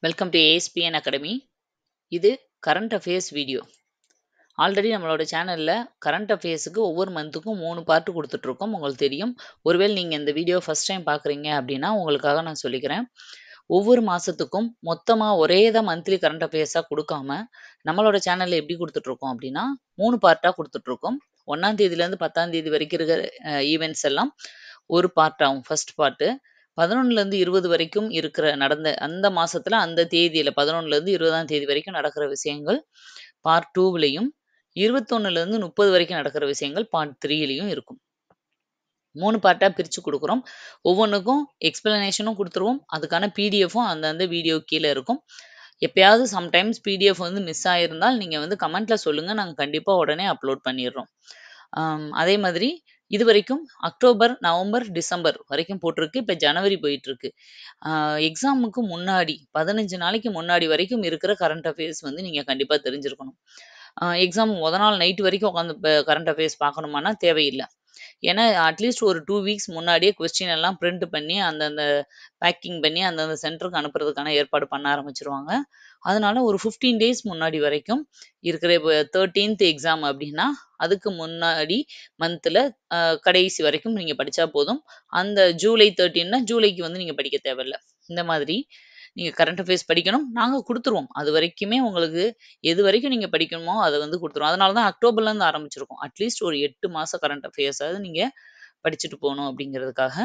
Welcome to ASPN academy. இது current affairs video. Already நம்மளோட சேனல்ல கரண்ட் அஃபேர்ஸுக்கு ஒவ்வொரு மந்த்துக்கும் 3 பார்ட் கொடுத்துட்ருக்கோம். உங்களுக்கு தெரியும். ஒருவேளை நீங்கள் இந்த வீடியோ ஃபர்ஸ்ட் டைம் பார்க்குறீங்க அப்படின்னா உங்களுக்காக நான் சொல்லிக்கிறேன். ஒவ்வொரு மாதத்துக்கும் மொத்தமாக ஒரே தான் மந்த்லி கரண்ட் அஃபேர்ஸாக கொடுக்காம நம்மளோட சேனலில் எப்படி கொடுத்துட்ருக்கோம் அப்படின்னா 3 பார்ட்டாக கொடுத்துட்ருக்கோம். 1ஆம் தேதியிலேருந்து 10ஆம் தேதி வரைக்கும் இருக்கிற ஈவெண்ட்ஸ் எல்லாம் ஒரு பார்ட்டாகும். ஃபர்ஸ்ட் பார்ட்டு 11லேருந்து 20 வரைக்கும் இருக்கிற நடந்த அந்த மாசத்துல அந்த தேதியில 11லேருந்து 20ஆம் தேதி வரைக்கும் நடக்கிற விஷயங்கள் பார்ட் 2விலையும் 21லேருந்து 30 வரைக்கும் நடக்கிற விஷயங்கள் பார்ட் 3லையும் இருக்கும். 3 பார்ட்டா பிரிச்சு குடுக்குறோம். ஒவ்வொன்னுக்கும் எக்ஸ்பிளனேஷனும் குடுத்துருவோம். அதுக்கான பிடிஎஃப்பும் அந்தந்த வீடியோ கீழ இருக்கும். எப்பயாவது சம்டைம்ஸ் பிடிஎஃப் வந்து மிஸ் ஆயிருந்தால் நீங்க வந்து கமெண்ட்ல சொல்லுங்க. நாங்க கண்டிப்பா உடனே அப்லோட் பண்ணிடுறோம். அதே மாதிரி இதுவரைக்கும் அக்டோபர், நவம்பர், டிசம்பர் வரைக்கும் போட்டிருக்கு. இப்ப ஜனவரி போயிட்டுருக்கு. எக்ஸாமுக்கு முன்னாடி 15 நாளைக்கு முன்னாடி வரைக்கும் இருக்கிற கரண்ட் அஃபேர்ஸ் வந்து நீங்க கண்டிப்பா தெரிஞ்சிருக்கணும். எக்ஸாம் மொத நாள் நைட் வரைக்கும் உட்காந்து கரண்ட் அஃபேர்ஸ் பார்க்கணுமான்னா தேவையில்ல. ஏன்னா அட்லீஸ்ட் ஒரு 2 வீக்ஸ் முன்னாடியே கொஸ்டின் எல்லாம் பிரிண்ட் பண்ணி அந்தந்த பேக்கிங் பண்ணி அந்தந்த சென்டருக்கு அனுப்புறதுக்கான ஏற்பாடு பண்ண ஆரம்பிச்சுருவாங்க. அதனால ஒரு 15 டேஸ் முன்னாடி வரைக்கும் இருக்கிற இப்போ 13th எக்ஸாம் அப்படின்னா அதுக்கு முன்னாடி மந்த்ல கடைசி வரைக்கும் நீங்க படிச்சா போதும். அந்த ஜூலை 13னா ஜூலைக்கு வந்து நீங்க படிக்க தேவையில்ல. இந்த மாதிரி நீங்க கரண்ட் அஃபேர்ஸ் படிக்கணும். நாங்க குடுத்துருவோம். அது வரைக்குமே உங்களுக்கு எது வரைக்கும் நீங்க படிக்கணுமோ அத வந்து குடுத்துருவோம். அதனால தான் அக்டோபர்லேருந்து ஆரம்பிச்சிருக்கோம். அட்லீஸ்ட் ஒரு 8 மாச கரண்ட் அஃபேர்ஸாவது நீங்க படிச்சுட்டு போணும் அப்படிங்கிறதுக்காக.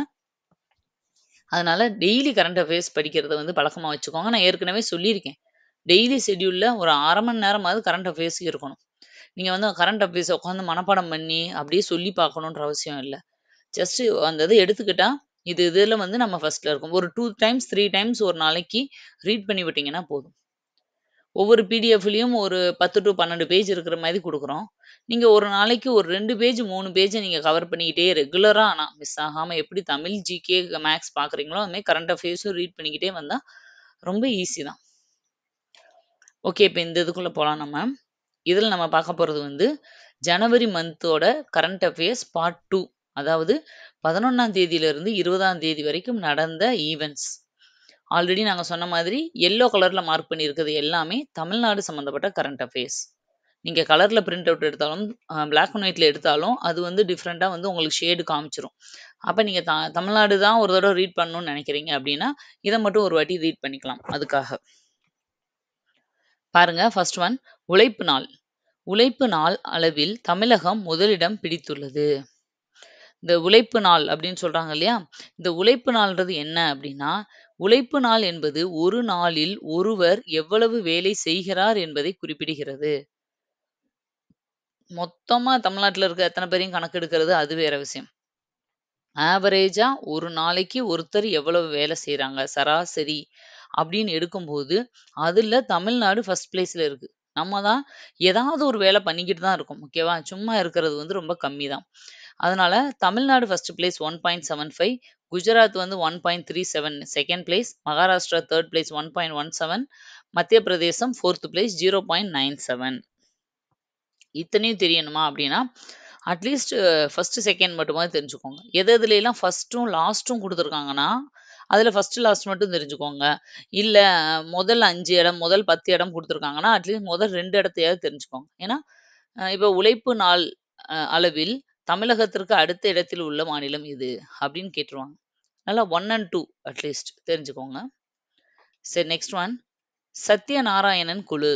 அதனால டெய்லி கரண்ட் அஃபேர்ஸ் படிக்கிறத வந்து பழக்கமா வச்சுக்கோங்க. நான் ஏற்கனவே சொல்லியிருக்கேன். டெய்லி ஷெட்யூல்ல ஒரு 1/2 மணி நேரமாவது கரண்ட் அஃபேர்ஸ் இருக்கணும். நீங்க வந்து கரண்ட் அஃபேர்ஸ உட்காந்து மனப்பாடம் பண்ணி அப்படியே சொல்லி பார்க்கணுன்ற அவசியம் இல்ல. ஜஸ்ட் அந்த இத எடுத்துக்கிட்டா, இதுல வந்து நம்ம ஃபர்ஸ்ட்ல இருக்கோம். ஒரு 2 டைம்ஸ், 3 டைம்ஸ் ஒரு நாளைக்கு ரீட் பண்ணி விட்டீங்கன்னா போதும். ஒவ்வொரு பிடிஎஃப்லயும் ஒரு 10 டூ 12 பேஜ் இருக்கிற மாரி குடுக்குறோம். நீங்க ஒரு நாளைக்கு ஒரு 2 பேஜ், 3 பேஜ நீங்க கவர் பண்ணிக்கிட்டே ரெகுலரா ஆனா மிஸ் ஆகாம எப்படி தமிழ், ஜிகே, மேத்ஸ் பார்க்குறீங்களோ, அது மாரி கரண்ட் அஃபேர்ஸும் ரீட் பண்ணிக்கிட்டே வந்தா ரொம்ப ஈஸி தான். ஓகே. இப்ப இந்த இதுக்குள்ள போலாம் நம்ம. இதுல நம்ம பார்க்க போறது வந்து ஜனவரி மந்தோட கரண்ட் அஃபேர்ஸ் பார்ட் 2. அதாவது 11ஆம் தேதியிலிருந்து 20ஆம் தேதி வரைக்கும் நடந்த ஈவென்ட்ஸ். ஆல்ரெடி நாங்க சொன்ன மாதிரி எல்லோ கலர்ல மார்க் பண்ணியிருக்கிறது எல்லாமே தமிழ்நாடு சம்மந்தப்பட்ட கரண்ட் அஃபேர்ஸ். நீங்க கலர்ல பிரிண்ட் அவுட் எடுத்தாலும், பிளாக் அண்ட் ஒயிட்ல எடுத்தாலும் அது வந்து டிஃபரெண்ட்டா வந்து உங்களுக்கு ஷேடு காமிச்சுரும். அப்ப நீங்க தமிழ்நாடு தான் ஒரு தடவ ரீட் பண்ணணும்னு நெனைக்கிறீங்க அப்படின்னா, இத மட்டும் ஒரு வாட்டி ரீட் பண்ணிக்கலாம். அதுக்காக. பாருங்க ஃபர்ஸ்ட் ஒன் உழைப்பு நாள். உழைப்பு நாள் அளவில் தமிழகம் முதலிடம் பிடித்துள்ளது. இந்த உழைப்பு நாள் அப்படின்னு சொல்றாங்க இல்லையா? இந்த உழைப்பு நாள்ன்றது என்ன அப்படின்னா, உழைப்பு நாள் என்பது ஒரு நாளில் ஒருவர் எவ்வளவு வேலை செய்கிறார் என்பதை குறிப்பிடுகிறது. மொத்தமா தமிழ்நாட்டுல இருக்க எத்தன பேரையும் கணக்கெடுக்கிறது அது வேற விஷயம். ஆவரேஜா ஒரு நாளைக்கு ஒருத்தர் எவ்வளவு வேலை செய்றாங்க, சராசரி அப்படின்னு எடுக்கும்போது, அதுல தமிழ்நாடு ஃபர்ஸ்ட் பிளேஸ்ல இருக்கு. நம்ம தான் ஏதாவது ஒரு வேலை பண்ணிக்கிட்டு தான் இருக்கோம். ஓகேவா? சும்மா இருக்கிறது வந்து ரொம்ப கம்மி தான். அதனால தமிழ்நாடு ஃபர்ஸ்ட் பிளேஸ் 1.75, குஜராத் வந்து 1.37 செகண்ட் பிளேஸ், மகாராஷ்டிரா 3 பிளேஸ் 1.17, மத்திய பிரதேசம் 4th பிளேஸ் 0.97. இத்தனையும் தெரியணுமா அப்படின்னா, அட்லீஸ்ட் ஃபர்ஸ்ட், செகண்ட் மட்டுமாவது தெரிஞ்சுக்கோங்க. எதுலலாம் ஃபர்ஸ்ட்டும், லாஸ்ட்டும் குடுத்துருக்காங்கன்னா, அதுல ஃபர்ஸ்ட், லாஸ்ட் மட்டும் தெரிஞ்சுக்கோங்க. இல்ல முதல் 5 இடம், முதல் 10 இடம் குடுத்துருக்காங்கன்னா, அட்லீஸ்ட் முதல் 2 இடத்தையாவது தெரிஞ்சுக்கோங்க. ஏன்னா, இப்ப உழைப்பு நாள் அளவில் தமிழகத்திற்கு அடுத்த இடத்தில் உள்ள மாநிலம் எது? அப்படின்னு கேட்டுருவாங்க. அதனால 1 அண்ட் 2 அட்லீஸ்ட் தெரிஞ்சுக்கோங்க. சரி நெக்ஸ்ட் ஒன். சத்யநாராயணன் குழு.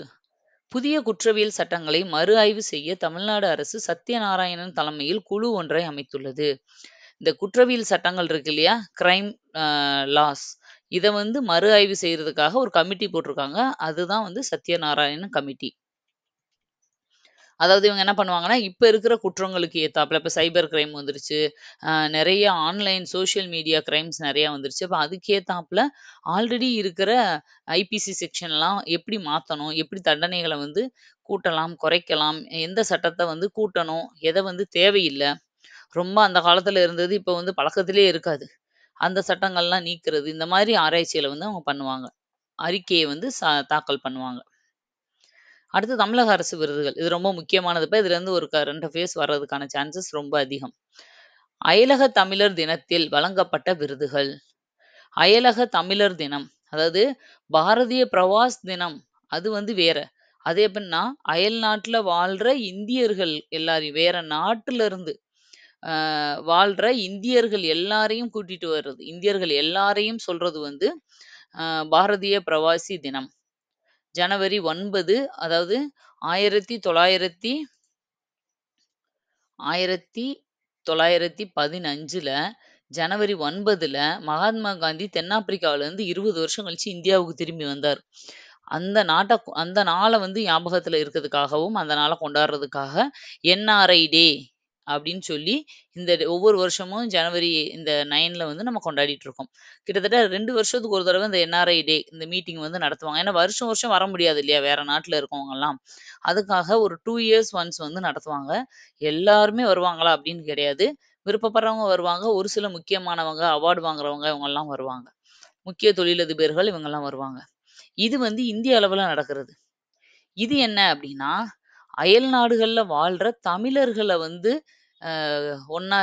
புதிய குற்றவியல் சட்டங்களை மறு ஆய்வு செய்ய தமிழ்நாடு அரசு சத்யநாராயணன் தலைமையில் குழு ஒன்றை அமைத்துள்ளது. இந்த குற்றவியல் சட்டங்கள் இருக்கு இல்லையா? Crime laws. இத வந்து மறு ஆய்வு செய்யறதுக்காக ஒரு கமிட்டி போட்டிருக்காங்க. அதுதான் வந்து சத்யநாராயணன் கமிட்டி. அதாவது இவங்க என்ன பண்ணுவாங்கன்னா, இப்ப இருக்கிற குற்றங்களுக்கு ஏத்தாப்புல இப்ப சைபர் கிரைம் வந்துருச்சு. நெறைய ஆன்லைன் சோசியல் மீடியா கிரைம்ஸ் நெறைய வந்துருச்சு. அப்ப அதுக்கேத்தாப்புல ஆல்ரெடி இருக்கிற ஐபிசி செக்ஷன்லாம் எப்படி மாத்தணும்? எப்படி தண்டனைகள வந்து கூட்டலாம், குறைக்கலாம்? எந்த சட்டத்த வந்து கூட்டணும்? எத வந்து தேவையில்ல? ரொம்ப அந்த காலத்துல இருந்தது, இப்ப வந்து பழக்கத்திலே இருக்காது. அந்த சட்டங்கள்லாம் நீக்குறது. இந்த மாதிரி ஆராய்ச்சிகள வந்து அவங்க பண்ணுவாங்க. அறிக்கைய வந்து தாக்கல் பண்ணுவாங்க. அடுத்து தமிழக அரசு விருதுகள். இது ரொம்ப முக்கியமானது. இப்ப இதுலருந்து ஒரு கரண்ட் அஃபேர்ஸ் வர்றதுக்கான சான்சஸ் ரொம்ப அதிகம். அயலக தமிழர் தினத்தில் வழங்கப்பட்ட விருதுகள். அயலக தமிழர் தினம். அதாவது பாரதிய பிரவாஸ் தினம் அது வந்து வேற. அது எப்படின்னா, அயல் நாட்டுல வாழ்ற இந்தியர்கள் எல்லாரையும் வேற நாட்டுல இருந்து அ வாழ்ற இந்தியர்கள் எல்லாரையும் கூட்டிட்டு வர்றது. இந்தியர்கள் எல்லாரையும் சொல்றது வந்து அ பாரதிய பிரவாசி தினம். ஜனவரி 9 அதாவது 1900 1915ல ஜனவரி 9ல மகாத்மா காந்தி தென்னாப்பிரிக்காவிலிருந்து 20 வருஷம் கழிச்சு இந்தியாவுக்கு திரும்பி வந்தார். அந்த நாள வந்து ஞாபகத்துல இருக்கிறதுக்காகவும், அந்த நாள கொண்டாடுறதுக்காக என்ஆர்ஐ டே அப்படின்னு சொல்லி ஒவ்வொரு வருஷமும் ஜனவரி இந்த 9ல வந்து நம்ம கொண்டாடிட்டு இருக்கோம். கிட்டத்தட்ட 2 வருஷத்துக்கு ஒரு தடவ இந்த என்ஆர்ஐ டே இந்த மீட்டிங் வந்து நடத்துவாங்க. ஏன்னா வருஷம் வருஷம் வர முடியாது இல்லையா? வேற நாட்டுல இருக்கவங்கலாம். அதுக்காக ஒரு 2 இயர்ஸ் ஒன்ஸ் வந்து நடத்துவாங்க. எல்லாருமே வருவாங்களா அப்படின்னு கிடையாது. விருப்பப்படுறவங்க வருவாங்க. ஒரு சில முக்கியமானவங்க, அவார்ட் வாங்குறவங்க இவங்கலாம் வருவாங்க. முக்கிய தொழிலதிபர்கள் இவங்கலாம் வருவாங்க. இது வந்து இந்திய அளவுல நடக்கிறது. இது என்ன அப்படின்னா, அயல் நாடுகள்ல வாழ்ற தமிழர்கள வந்து அ ஒண்ணா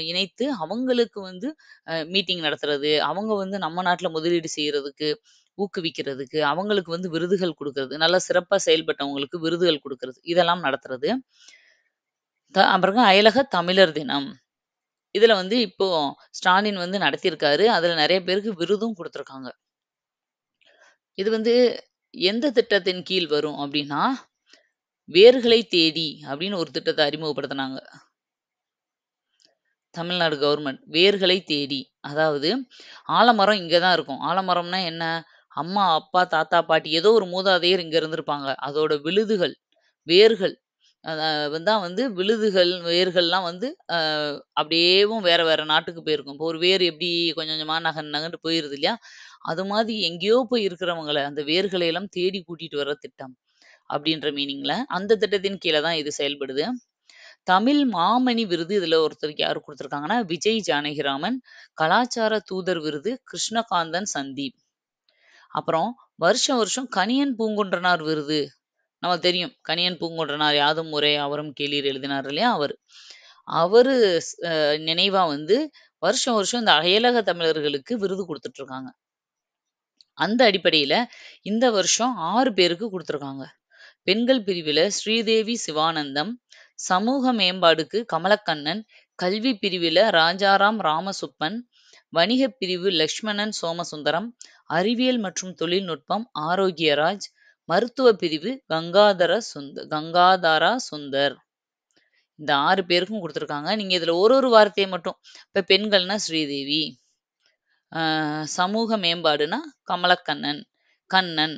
இணைத்து அவங்களுக்கு வந்து மீட்டிங் நடத்துறது, அவங்க வந்து நம்ம நாட்டுல முதலீடு செய்றதுக்கு, ஊக்குவிக்கிறதுக்கு, அவங்களுக்கு வந்து விருதுகள் குடுக்கறது, நல்லா சிறப்பா செயல்பட்டவங்களுக்கு விருதுகள் குடுக்கறது, இதெல்லாம் நடத்துறது. அப்புறம் அயலக தமிழர் தினம். இதுல வந்து இப்போ ஸ்டாலின் வந்து நடத்தியிருக்காரு. அதுல நெறைய பேருக்கு விருதும் குடுத்துருக்காங்க. இது வந்து எந்த திட்டத்தின் கீழ் வரும் அப்டின்னா, வேர்களை தேடி அப்படின்னு ஒரு திட்டத்த அறிமுகப்படுத்துனாங்க. தமிழ்நாடு கவர்மெண்ட். வேர்களை தேடி. அதாவது ஆலமரம் இங்க தான் இருக்கும். ஆலமரம்னா என்ன? அம்மா, அப்பா, தாத்தா, பாட்டி ஏதோ ஒரு மூதாதையர் இங்க இருந்திருப்பாங்க. அதோட விழுதுகள், வேர்கள் தான் வந்து விழுதுகள், வேர்கள்லாம் வந்து அ அப்படியேவும் வேற வேற நாட்டுக்கு போயிருக்கும். இப்போ ஒரு வேர் எப்படி கொஞ்சம் கொஞ்சமா நகர்ந்து போயிருது இல்லையா? அது மாதிரி எங்கேயோ போய் இருக்கிறவங்கள, அந்த வேர்களை எல்லாம் தேடி கூட்டிட்டு வர திட்டம். அப்படின்ற மீனிங்ல அந்த திட்டத்தின் கீழ தான் இது செயல்படுது. தமிழ் மாமணி விருது இதுல ஒருத்தருக்கு யாரு குடுத்துருக்காங்கன்னா, விஜய் ஜானகிராமன். கலாச்சார தூதர் விருது கிருஷ்ணகாந்தன் சந்தீப். அப்புறம் வருஷம் வருஷம் கணியன் பூங்குன்றனார் விருது. நமக்கு தெரியும். கணியன் பூங்குன்றனார் யாதும் ஊரே யாவரும் கேளீர் எழுதினார் இல்லையா? அவரு. அவரு நினைவா வந்து வருஷம் வருஷம் இந்த அயலக தமிழர்களுக்கு விருது குடுத்துட்டு இருக்காங்க. அந்த அடிப்படையில இந்த வருஷம் 6 பேருக்கு குடுத்துருக்காங்க. பெண்கள் பிரிவில ஸ்ரீதேவி சிவானந்தம், சமூக மேம்பாடுக்கு கமலக்கண்ணன், கல்வி பிரிவில ராஜாராம் ராமசுப்பன், வணிகப் பிரிவு லக்ஷ்மணன் சோமசுந்தரம், அறிவியல் மற்றும் தொழில்நுட்பம் ஆரோக்கியராஜ், மருத்துவ பிரிவு கங்காதாரா சுந்தர். இந்த 6 பேருக்கும் குடுத்துருக்காங்க. நீங்க இதுல ஒரு ஒரு வார்த்தைய மட்டும் இப்ப பெண்கள்னா ஸ்ரீதேவி, சமூக மேம்பாடுனா கமலக்கண்ணன், கண்ணன்,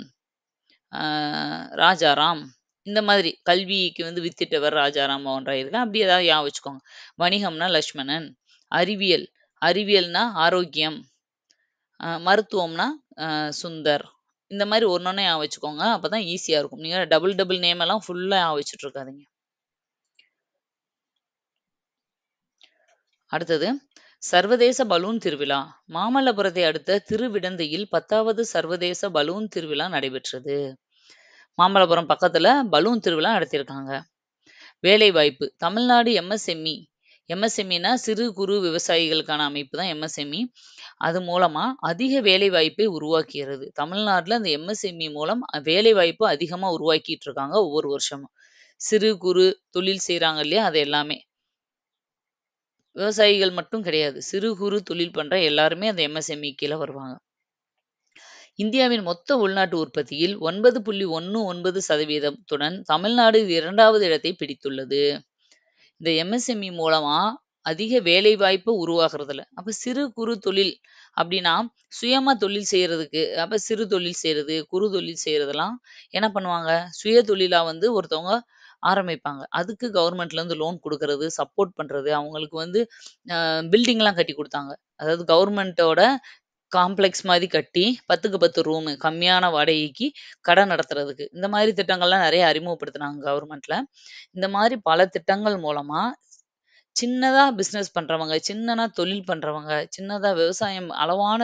ராஜாராம். இந்த மாதிரி கல்விக்கு வந்து வித்திட்டவர் ராஜாராம் மோகன் ராய் இருக்கு. அப்படி ஏதாவது ஞாபகம் வச்சுக்கோங்க. வணிகம்னா லட்சுமணன், அறிவியல், அறிவியல்னா ஆரோக்கியம், மருத்துவம்னா சுந்தர். இந்த மாதிரி ஒண்ணொண்ணு ஞாபகம் வச்சுக்கோங்க. அப்பதான் ஈஸியா இருக்கும். நீங்க டபுள் டபுள் நேம் எல்லாம் ஃபுல்லா ஞாபகம் வச்சுட்டு இருக்காதீங்க. அடுத்தது சர்வதேச பலூன் திருவிழா. மாமல்லபுரத்தை அடுத்த திருவிடந்தையில் 10வது சர்வதேச பலூன் திருவிழா நடைபெற்றது. மாமல்லபுரம் பக்கத்துல பலூன் திருவிழா நடத்தியிருக்காங்க. வேலைவாய்ப்பு தமிழ்நாடு எம்எஸ்எம்இ. எம்எஸ்எம்இனா சிறு குறு விவசாயிகளுக்கான அமைப்பு தான் எம்எஸ்எம்இ. அது மூலமா அதிக வேலைவாய்ப்பை உருவாக்குகிறது. தமிழ்நாட்டுல இந்த எம்எஸ்எம்இ மூலம் வேலைவாய்ப்பு அதிகமா உருவாக்கிட்டு இருக்காங்க ஒவ்வொரு வருஷமும். சிறு குறு தொழில் செய்றாங்க இல்லையா? அது எல்லாமே. விவசாயிகள் மட்டும் கிடையாது. சிறு குறு தொழில் பண்ற எல்லாருமே அந்த எம்எஸ்எம்இ கீழ வருவாங்க. இந்தியாவின் மொத்த உள்நாட்டு உற்பத்தியில் 9.19% தமிழ்நாடு 2வது இடத்தை பிடித்துள்ளது. இந்த எம்எஸ்எம்இ மூலமா அதிக வேலைவாய்ப்பு உருவாகுறதுல. அப்ப சிறு குறு தொழில் அப்படின்னா, சுயமா தொழில் செய்றதுக்கு அப்ப சிறு தொழில் செய்றது, குறு தொழில் செய்றதெல்லாம் என்ன பண்ணுவாங்க? சுய தொழிலா வந்து ஒருத்தவங்க ஆரம்பிப்பாங்க. அதுக்கு கவர்மெண்ட்ல இருந்து லோன் குடுக்குறது, சப்போர்ட் பண்றது, அவங்களுக்கு வந்து பில்டிங்லாம் கட்டி குடுத்தாங்க. அதாவது கவர்மெண்ட்டோட காம்ப்ளெக்ஸ் மாரி கட்டி 10க்கு 10 ரூமு கம்மியான வாடகைக்கு கடை நடத்துறதுக்கு. இந்த மாரி திட்டங்கள்லாம் நெறைய அறிமுகப்படுத்துனாங்க கவர்மெண்ட்ல. இந்த மாரி பல திட்டங்கள் மூலமா சின்னதா பிசினஸ் பண்றவங்க, சின்னனா தொழில் பண்றவங்க, சின்னதா விவசாயம் அளவான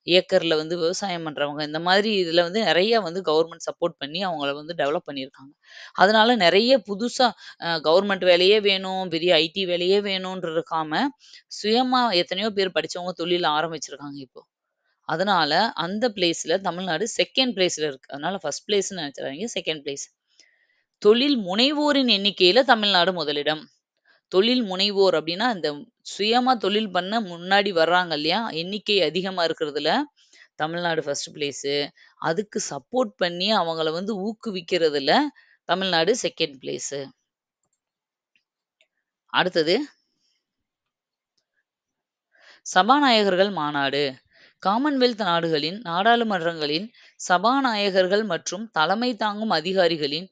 ஏக்கர்ல வந்து விவசாயம் பண்றவங்க, இந்த மாதிரி இதுல வந்து நெறைய வந்து கவர்மெண்ட் சப்போர்ட் பண்ணி அவங்கள வந்து டெவலப் பண்ணியிருக்காங்க. அதனால நெறைய புதுசா கவர்மெண்ட் வேலையே வேணும், பெரிய ஐடி வேலையே வேணும்னு இருக்காம, சுயமா எத்தனையோ பேர் படிச்சவங்க தொழில் ஆரம்பிச்சிருக்காங்க இப்போ. அதனால அந்த பிளேஸ்ல தமிழ்நாடு செகண்ட் பிளேஸ்ல இருக்கு. அதனால ஃபர்ஸ்ட் பிளேஸ்ன்னு நினைச்சிடாதீங்க. Second place. தொழில் முனைவோரின் எண்ணிக்கையில தமிழ்நாடு முதலிடம். தொழில் முனைவோர் அப்படின்னா, இந்த சுயமா தொழில் பண்ண முன்னாடி வர்றாங்க இல்லையா? எண்ணிக்கை அதிகமா இருக்கிறதுல தமிழ்நாடு ஃபர்ஸ்ட் பிளேஸு. அதுக்கு சப்போர்ட் பண்ணி அவங்கள வந்து ஊக்குவிக்கிறதுல தமிழ்நாடு செகண்ட் பிளேஸு. அடுத்தது சபாநாயகர்கள் மாநாடு. காமன்வெல்த் நாடுகளின் நாடாளுமன்றங்களின் சபாநாயகர்கள் மற்றும் தலைமை தாங்கும் அதிகாரிகளின்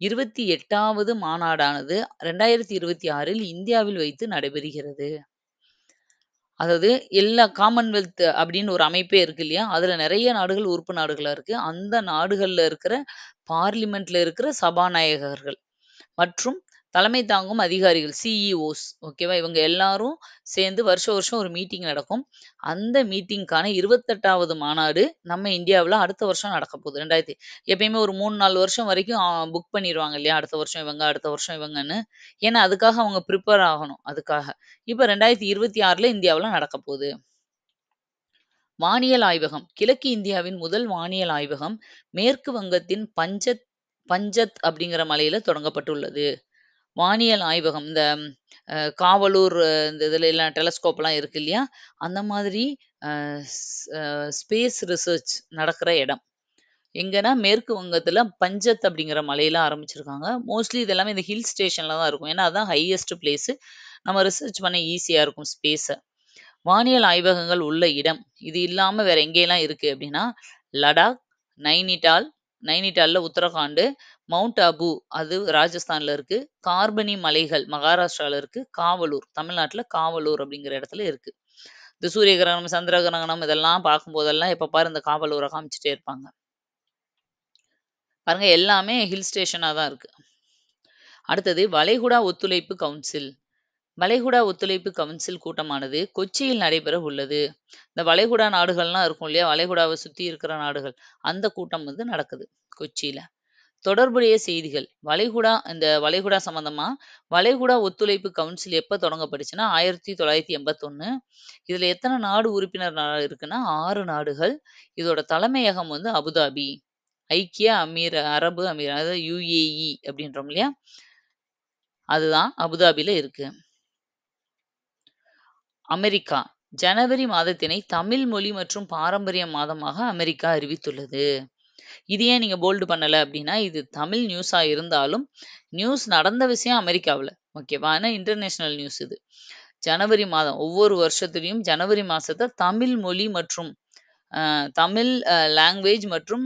28வது மாநாடானது 2026இல் இந்தியாவில் வைத்து நடைபெறுகிறது. அதாவது எல்லா காமன்வெல்த் அப்படின்னு ஒரு அமைப்பே இருக்கு இல்லையா? அதுல நெறைய நாடுகள் உறுப்பு நாடுகளா இருக்கு. அந்த நாடுகள்ல இருக்கிற பார்லிமென்ட்ல இருக்கிற சபாநாயகர்கள் மற்றும் தலைமை தாங்கும் அதிகாரிகள் சிஇஓஸ் ஓகேவா? இவங்க எல்லாரும் சேர்ந்து வருஷம் வருஷம் ஒரு மீட்டிங் நடக்கும். அந்த மீட்டிங்க்கான 28வது மாநாடு நம்ம இந்தியாவுல அடுத்த வருஷம் நடக்க போகுது. எப்பயுமே ஒரு 3, 4 வருஷம் வரைக்கும் புக் பண்ணிருவாங்க இல்லையா? அடுத்த வருஷம் இவங்க, அடுத்த வருஷம் இவங்கன்னு. ஏன்னா அதுக்காக அவங்க ப்ரிப்பேர் ஆகணும் அதுக்காக. இப்ப 2026ல இந்தியாவுல நடக்க போகுது. வானியல் ஆய்வகம். கிழக்கு இந்தியாவின் முதல் வானியல் ஆய்வகம் மேற்கு வங்கத்தின் பஞ்சத் அப்படிங்கிற மலையில தொடங்கப்பட்டுள்ளது. வானியல் ஆய்வகம். இந்த காவலூர் இந்த இதுல எல்லாம் டெலஸ்கோப்லாம் இருக்கு இல்லையா? அந்த மாதிரி அ ஸ் அ ஸ்பேஸ் ரிசர்ச் நடக்கிற இடம். எங்கன்னா மேற்கு வங்கத்துல பஞ்சத் அப்படிங்கிற மலையில ஆரம்பிச்சிருக்காங்க. மோஸ்ட்லி இது எல்லாமே இந்த ஹில் ஸ்டேஷன்ல தான் இருக்கும். ஏன்னா அதான் ஹையஸ்ட் பிளேஸ். நம்ம ரிசர்ச் பண்ண ஈஸியா இருக்கும் ஸ்பேஸ. வானியல் ஆய்வகங்கள் உள்ள இடம். இது இல்லாம வேற எங்கெல்லாம் இருக்கு அப்படின்னா, லடாக், நைனிடால், நைனிடால்ல உத்தரகாண்ட், மவுண்ட் அபு அது ராஜஸ்தான்ல இருக்கு. கார்பனி மலைகள் மகாராஷ்டிரால இருக்கு. காவலூர் தமிழ்நாட்டுல காவலூர் அப்படிங்கிற இடத்துல இருக்கு. இந்த சூரிய கிரகணம், சந்திர கிரகணம் இதெல்லாம் பார்க்கும்போதெல்லாம் எப்ப பாரு இந்த காவலூர காமிச்சுட்டே இருப்பாங்க. பாருங்க எல்லாமே ஹில் ஸ்டேஷனா தான் இருக்கு. அடுத்தது வளைகுடா ஒத்துழைப்பு கவுன்சில். வளைகுடா ஒத்துழைப்பு கவுன்சில் கூட்டமானது கொச்சியில் நடைபெற உள்ளது. இந்த வளைகுடா நாடுகள்லாம் இருக்கும் இல்லையா? வளைகுடாவை சுத்தி இருக்கிற நாடுகள். அந்த கூட்டம் வந்து நடக்குது கொச்சியில. தொடர்புடைய செய்திகள். இந்த வளைகுடா சம்பந்தமா வளைகுடா ஒத்துழைப்பு கவுன்சில் எப்ப தொடங்கப்பட்டுச்சுன்னா 1981. இதுல எத்தனை நாடு உறுப்பினர் இருக்குன்னா 6 நாடுகள். இதோட தலைமையகம் வந்து அபுதாபி. ஐக்கிய அரபு அமீர் அதாவது UAE அப்படின்றோம் இல்லையா? அதுதான் அபுதாபில இருக்கு. அமெரிக்கா. ஜனவரி மாதத்தினை தமிழ் மொழி மற்றும் பாரம்பரிய மாதமாக அமெரிக்கா அறிவித்துள்ளது. இது ஏன் நீங்க போல்டு பண்ணல அப்படின்னா, இது தமிழ் நியூஸா இருந்தாலும், நியூஸ் நடந்த விஷயம் அமெரிக்காவுல. ஓகேவா? ஆனா இன்டர்நேஷனல் நியூஸ் இது. ஜனவரி மாதம் ஒவ்வொரு வருஷத்துலயும் ஜனவரி மாசத்த தமிழ் மொழி மற்றும் தமிழ் லாங்குவேஜ் மற்றும்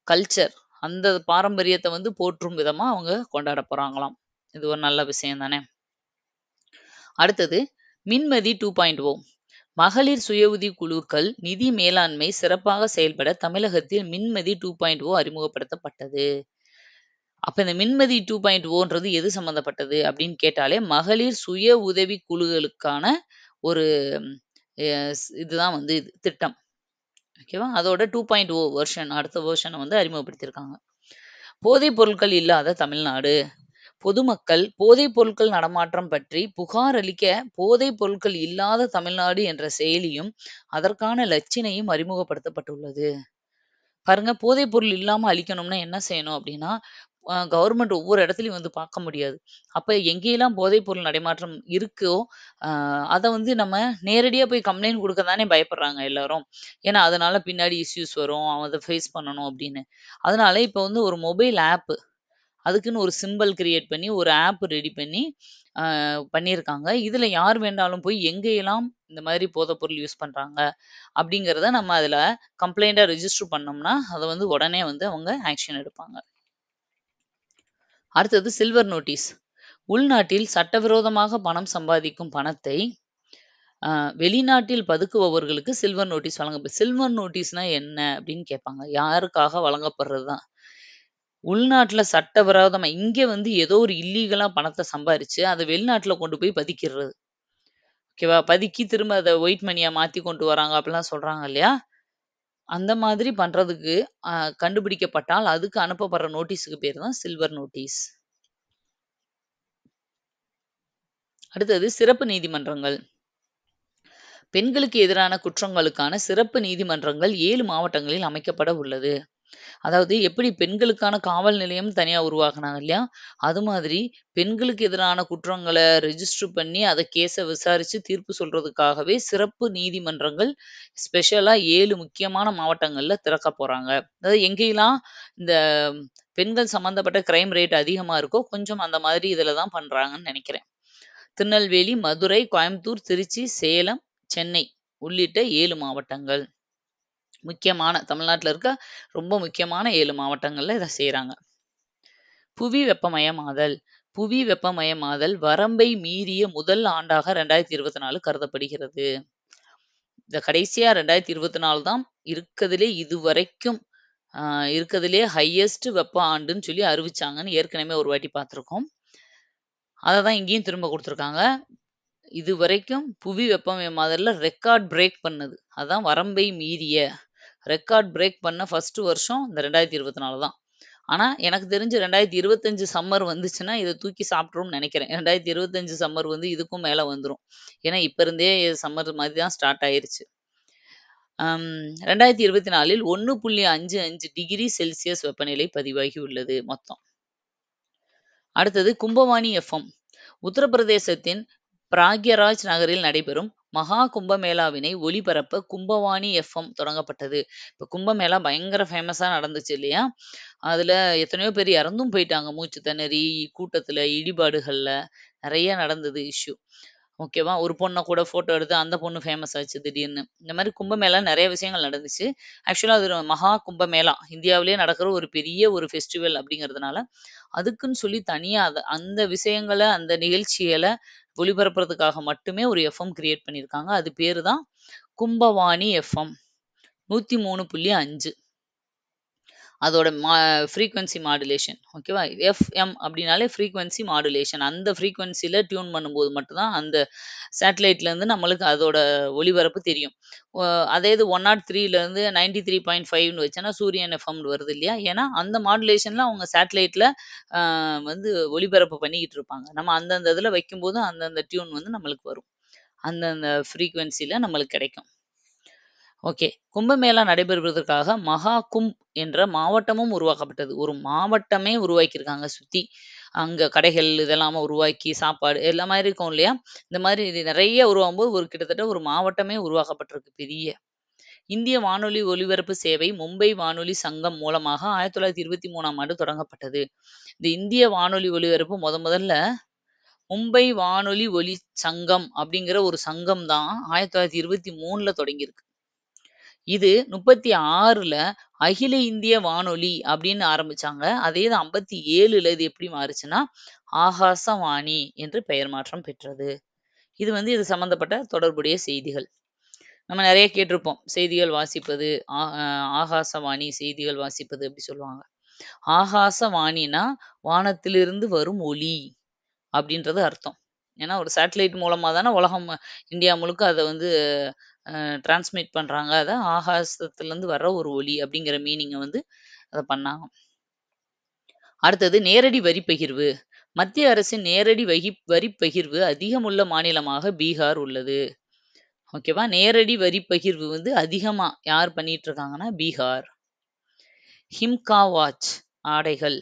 கல்ச்சர் அந்த பாரம்பரியத்த வந்து போற்றும் விதமா அவங்க கொண்டாட போறாங்களாம். இது ஒரு நல்ல விஷயம் தானே! அடுத்தது மின்மதி 2.0. மகளிர் சுய உதவி குழுக்கள் நிதி மேலாண்மை சிறப்பாக செயல்பட தமிழகத்தில் மின்மதி 2.0 அறிமுகப்படுத்தப்பட்டது. அப்ப இந்த மின்மதி 2.0ன்றது எது சம்பந்தப்பட்டது அப்படின்னு கேட்டாலே மகளிர் சுய உதவி குழுக்களுக்கான ஒரு இதுதான் வந்து இது திட்டம். ஓகேவா? அதோட 2.0 அடுத்த வெர்ஷனை வந்து அறிமுகப்படுத்தியிருக்காங்க. போதைப் பொருட்கள் இல்லாத தமிழ்நாடு. பொதுமக்கள் போதைப் பொருட்கள் நடமாட்டம் பற்றி புகார் அளிக்க போதைப் பொருட்கள் இல்லாத தமிழ்நாடு என்ற செயலியும் அதற்கான இலச்சினையும் அறிமுகப்படுத்தப்பட்டுள்ளது. பாருங்க போதைப் பொருள் இல்லாம அழிக்கணும்னா என்ன செய்யணும் அப்படின்னா கவர்மெண்ட் ஒவ்வொரு இடத்துலயும் வந்து பார்க்க முடியாது. அப்ப எங்கேயெல்லாம் போதைப் பொருள் நடைமாற்றம் இருக்கோ அதை வந்து நம்ம நேரடியா போய் கம்ப்ளைண்ட் கொடுக்க தானே பயப்படுறாங்க எல்லாரும். ஏன்னா அதனால பின்னாடி இஷ்யூஸ் வரும் அதை ஃபேஸ் பண்ணணும் அப்படின்னு. அதனால இப்ப வந்து ஒரு மொபைல் ஆப் அதுக்குன்னு ஒரு சிம்பல் கிரியேட் பண்ணி ஒரு ஆப் ரெடி பண்ணி பண்ணியிருக்காங்க. இதுல யார் வேண்டாலும் போய் எங்கெல்லாம் இந்த மாதிரி போதைப்பொருள் யூஸ் பண்றாங்க அப்படிங்கிறத நம்ம அதுல கம்ப்ளைண்டா ரெஜிஸ்டர் பண்ணோம்னா அதை வந்து உடனே வந்து அவங்க ஆக்ஷன் எடுப்பாங்க. அடுத்தது சில்வர் நோட்டீஸ். உள்நாட்டில் சட்டவிரோதமாக பணம் சம்பாதிக்கும் பணத்தை வெளிநாட்டில் பதுக்குபவர்களுக்கு சில்வர் நோட்டீஸ் வழங்கப்படும். சில்வர் நோட்டீஸ்னா என்ன அப்படின்னு கேட்பாங்க. யாருக்காக வழங்கப்படுறதுதான். உள்நாட்டுல சட்டவிரோதமா இங்க வந்து ஏதோ ஒரு இல்லீகலா பணத்தை சம்பாரிச்சு அதை வெளிநாட்டுல கொண்டு போய் பதுக்கிடுறது. ஓகேவா? பதுக்கி திரும்ப அதை ஒயிட் மணியா மாத்தி கொண்டு வராங்க அப்படிலாம் சொல்றாங்க இல்லையா? அந்த மாதிரி பண்றதுக்கு கண்டுபிடிக்கப்பட்டால் அதுக்கு அனுப்பப்படுற நோட்டீஸுக்கு பேர் தான் சில்வர் நோட்டீஸ். அடுத்தது சிறப்பு நீதிமன்றங்கள். பெண்களுக்கு எதிரான குற்றங்களுக்கான சிறப்பு நீதிமன்றங்கள் 7 மாவட்டங்களில் அமைக்கப்பட உள்ளது. அதாவது எப்படி பெண்களுக்கான காவல் நிலையம் தனியா உருவாக்குனாங்க இல்லையா? அது மாதிரி பெண்களுக்கு எதிரான குற்றங்கள ரெஜிஸ்டர் பண்ணி, அத கேஸ விசாரிச்சு தீர்ப்பு சொல்றதுக்காகவே சிறப்பு நீதிமன்றங்கள் ஸ்பெஷலா 7 முக்கியமான மாவட்டங்கள்ல திறக்கப் போறாங்க. அதாவது எங்கேயெல்லாம் இந்த பெண்கள் சம்மந்தப்பட்ட கிரைம் ரேட் அதிகமா இருக்கோ, கொஞ்சம் அந்த மாதிரி இதுல தான் பண்றாங்கன்னு நெனைக்கிறேன். திருநெல்வேலி, மதுரை, கோயம்புத்தூர், திருச்சி, சேலம், சென்னை உள்ளிட்ட 7 மாவட்டங்கள். முக்கியமான தமிழ்நாட்டுல இருக்க ரொம்ப முக்கியமான 7 மாவட்டங்கள்ல இத செய்றாங்க. புவி வெப்பமயமாதல். புவி வெப்பமயமாதல் வரம்பை மீறிய முதல் ஆண்டாக 2024 கருதப்படுகிறது. இந்த கடைசியா 2024 தான் இருக்கதிலே இதுவரைக்கும் இருக்கதிலேயே ஹையஸ்ட் வெப்ப ஆண்டுன்னு சொல்லி அறிவிச்சாங்கன்னு ஏற்கனவே ஒரு வாட்டி பார்த்துருக்கோம். அத தான் இங்கேயும் திரும்ப குடுத்துருக்காங்க. இதுவரைக்கும் புவி வெப்பமயமாதல்ல ரெக்கார்ட் பிரேக் பண்ணது. அதான் வரம்பை மீறிய. ரெக்கார்ட் பிரேக் பண்ண ஃபர்ஸ்ட் வருஷம் இந்த 2024 தான். ஆனா, எனக்கு தெரிஞ்சு 2025 சம்மர் வந்துச்சுன்னா, இத தூக்கி சாப்பிட்டுரும்னு நெனைக்கிறேன். 2025 சம்மர் வந்து இதுக்கும் மேல வந்துரும். ஏன்னா, இப்ப இருந்தே சம்மர் மாதிரி தான் ஸ்டார்ட் ஆயிருச்சு. 2024ல் 1.55 டிகிரி செல்சியஸ் வெப்பநிலை பதிவாகி உள்ளது மொத்தம். அடுத்தது கும்பவாணி எஃப்எம். உத்தரப்பிரதேசத்தின் பிராக்யராஜ் நகரில் நடைபெறும் மகா கும்பமேளாவினை ஒளிபரப்ப கும்பவாணி எஃப்எம் தொடங்கப்பட்டது. இப்ப கும்பமேளா பயங்கர ஃபேமஸா நடந்துச்சு இல்லையா? அதுல எத்தனையோ பேர் இறந்தும் போயிட்டாங்க. மூச்சு திணறி, கூட்டத்துல, இடிபாடுகள்ல நெறைய நடந்தது இஷ்யூ. ஓகேவா? ஒரு பொண்ண கூட ஃபோட்டோ எடுத்து அந்த பொண்ணு ஃபேமஸ் ஆச்சு திடீர்னு. இந்த மாரி கும்பமேளா நெறைய விஷயங்கள் நடந்துச்சு. ஆக்சுவலா அது ஒரு மகா கும்பமேளா. இந்தியாவிலேயே நடக்கிற ஒரு பெரிய ஒரு ஃபெஸ்டிவல் அப்படிங்கிறதுனால, அதுக்குன்னு சொல்லி தனியா அந்த விஷயங்கள, அந்த நிகழ்ச்சிகள ஒளிபரப்புறதுக்காக மட்டுமே ஒரு எஃப்எம் கிரியேட் பண்ணியிருக்காங்க. அது பேரு தான் கும்பவாணி எஃப்எம் 103.5. அதோட ஃப்ரீக்வென்சி மாடுலேஷன். ஓகேவா? எஃப்எம் அப்படின்னாலே ஃப்ரீக்வென்சி மாடுலேஷன். அந்த ஃப்ரீக்வென்சில டியூன் பண்ணும்போது மட்டும் தான் அந்த சேட்டலைட்லேருந்து நம்மளுக்கு அதோட ஒளிபரப்பு தெரியும். ஒ அதே இது 103லேருந்து 93.5ன்னு வச்சோன்னா சூரியன் எஃப்எம்னு வருது இல்லையா? ஏன்னா, அந்த மாடுலேஷன்ல அவங்க சேட்டலைட்ல அ வந்து ஒளிபரப்பு பண்ணிக்கிட்டு இருப்பாங்க. நம்ம அந்தந்த இதில வைக்கும்போது அந்தந்த டியூன் வந்து நம்மளுக்கு வரும். அந்தந்த ஃப்ரீக்வென்சில நம்மளுக்கு கிடைக்கும். ஓகே. கும்பமேளா நடைபெறுவதற்காக மகா கும்ப் என்ற மாவட்டமும் உருவாக்கப்பட்டது. ஒரு மாவட்டமே உருவாக்கியிருக்காங்க சுத்தி. அங்க கடைகள் இதெல்லாம உருவாக்கி, சாப்பாடு எல்லா மாரி இருக்கும் இல்லையா? இந்த மாரி இது நெறைய உருவாகும்போது ஒரு கிட்டத்தட்ட ஒரு மாவட்டமே உருவாக்கப்பட்டிருக்கு பெரிய. இந்திய வானொலி ஒலிபரப்பு சேவை மும்பை வானொலி சங்கம் மூலமாக 1923ஆம் ஆண்டு தொடங்கப்பட்டது. இந்த இந்திய வானொலி ஒலிபரப்பு முதல்ல மும்பை வானொலி ஒலி சங்கம் அப்படிங்கிற ஒரு சங்கம் தான் 1923ல தொடங்கியிருக்கு. இது 36ல அகில இந்திய வானொலி அப்படின்னு ஆரம்பிச்சாங்க. அதே இது 57ல இது எப்படி மாறுச்சுன்னா, ஆகாசவாணி என்று பெயர் மாற்றம் பெற்றது. இது வந்து இது சம்மந்தப்பட்ட தொடர்புடைய செய்திகள். நம்ம நெறைய கேட்டிருப்போம். செய்திகள் வாசிப்பது, ஆ அ ஆகாசவாணி செய்திகள் வாசிப்பது அப்படி சொல்லுவாங்க. ஆகாசவாணினா வானத்திலிருந்து வரும் ஒலி அப்படின்றது அர்த்தம். ஏன்னா ஒரு சேட்டலைட் மூலமா தானே உலகம் இந்தியா முழுக்க அத வந்து டிரான்ஸ்மிட் பண்றாங்க. அத ஆகாசத்துலருந்து வர்ற ஒரு ஒலி அப்படிங்கிற மீனிங்க வந்து அத பண்ணாங்க. அடுத்தது நேரடி வரி பகிர்வு. மத்திய அரசின் நேரடி வரி பகிர்வு அதிகமுள்ள மாநிலமாக பீகார் உள்ளது. ஓகேவா? நேரடி வரி பகிர்வு வந்து அதிகமா யார் பண்ணிட்டு இருக்காங்கன்னா, பீகார். ஹிம்கா வாட்ச் ஆடைகள்.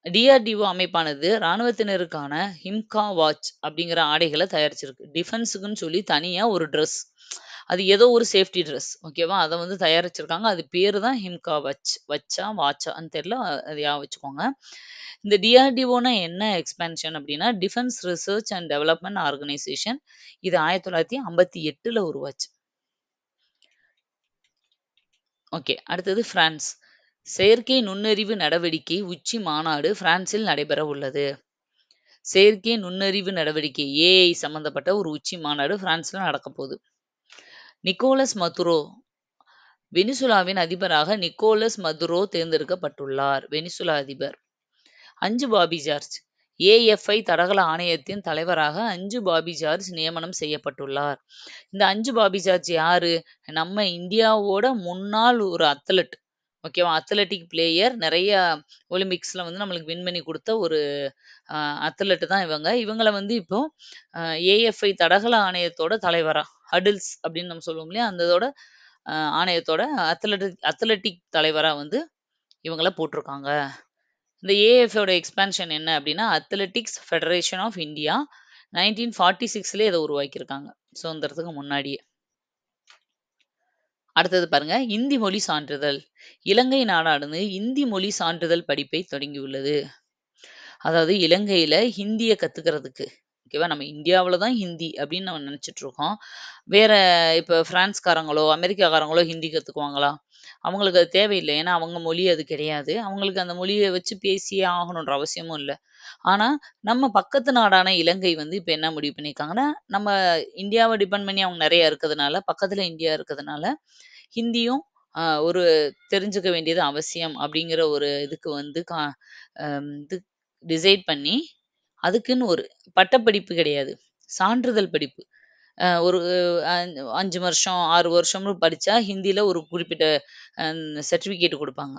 டிஆர்டிஓ அமைப்பானது ராணுவத்தினருக்கான ஹிம்கா வாட்ச் அப்படிங்கிற ஆடைகள தயாரிச்சிருக்கு. டிஃபென்ஸுக்குன்னு சொல்லி தனியா ஒரு ட்ரெஸ். அது ஏதோ ஒரு சேஃப்டி ட்ரெஸ். ஓகேவா? அத வந்து தயாரிச்சிருக்காங்க. அது பேரு தான் ஹிம்கா வாட்ச். வாட்சான்னு தெரியல. அது ஞாபகம் வச்சுக்கோங்க. இந்த டிஆர்டிஓன்னா என்ன எக்ஸ்பான்ஷன் அப்படின்னா, defence research and development organisation. இது 1958ல உருவாச்சு. ஓகே. அடுத்தது பிரான்ஸ். செயற்கை நுண்ணறிவு நடவடிக்கை உச்சி மாநாடு பிரான்சில் நடைபெற உள்ளது. செயற்கை நுண்ணறிவு நடவடிக்கை ஏஐ சம்பந்தப்பட்ட ஒரு உச்சி மாநாடு பிரான்ஸ்ல நடக்க போகுது. நிக்கோலஸ் மதுரோ வெனிசுலாவின் அதிபராக நிக்கோலஸ் மதுரோ தேர்ந்தெடுக்கப்பட்டுள்ளார். வெனிசுலா அதிபர். அஞ்சு பாபி ஜார்ஜ். ஏஎஃப்ஐ தடகள ஆணையத்தின் தலைவராக அஞ்சு பாபி ஜார்ஜ் நியமனம் செய்யப்பட்டுள்ளார். இந்த அஞ்சு பாபி ஜார்ஜ் யாரு? நம்ம இந்தியாவோட முன்னாள் ஒரு அத்லட். ஓகேவா? அத்லெட்டிக் பிளேயர் நெறைய ஒலிம்பிக்ஸ்ல வந்து நம்மளுக்கு வின் பண்ணி குடுத்த ஒரு அத்லெட் தான் இவங்க. இவங்கள வந்து இப்போ அ ஏஎஃப்ஐ தடகள ஆணையத்தோட தலைவரா, ஹடில்ஸ் அப்படின்னு நம்ம சொல்லுவோம் இல்லையா? அந்த இதோட ஆணையத்தோட அத்லெட்டிக் தலைவரா வந்து இவங்கள போட்டுருக்காங்க. இந்த ஏஎஃப்ஓட எக்ஸ்பான்ஷன் என்ன அப்படின்னா, அத்லெட்டிக்ஸ் ஃபெடரேஷன் ஆஃப் இந்தியா 1946லயே இத உருவாக்கியிருக்காங்க. சுதந்திரத்துக்கு முன்னாடியே. அடுத்தது பாருங்க, இந்தி மொழி சான்றிதழ். இலங்கை நாடானது இந்தி மொழி சான்றிதழ் படிப்பை தொடங்கியுள்ளது. அதாவது இலங்கையில ஹிந்திய கத்துக்கிறதுக்கு. ஓகேவா? நம்ம இந்தியாவுல தான் ஹிந்தி அப்படின்னு நம்ம நெனச்சுட்டு இருக்கோம். வேற இப்ப பிரான்ஸ்காரங்களோ, அமெரிக்காக்காரங்களோ ஹிந்தி கத்துக்குவாங்களா? அவங்களுக்கு அது தேவையில்ல. ஏன்னா அவங்க மொழி அது கிடையாது. அவங்களுக்கு அந்த மொழிய வச்சு பேசியே ஆகணுன்ற அவசியமும் இல்ல. ஆனா, நம்ம பக்கத்து நாடான இலங்கை வந்து இப்ப என்ன முடிவு பண்ணியிருக்காங்கன்னா, நம்ம இந்தியாவ டிபெண்ட் பண்ணி அவங்க நெறைய இருக்கதுனால, பக்கத்துல இந்தியா இருக்கதுனால, ஹிந்தியும் ஒரு தெரிஞ்சுக்க வேண்டியது அவசியம் அப்படிங்கிற ஒரு இதுக்கு வந்து இது டிசைட் பண்ணி, அதுக்குன்னு ஒரு பட்டப்படிப்பு கிடையாது. சான்றிதழ் படிப்பு. ஒரு 5 வருஷம், 6 வருஷம்னு படிச்சா ஹிந்தில ஒரு குறிப்பிட்ட அ சர்டிஃபிகேட் குடுப்பாங்க.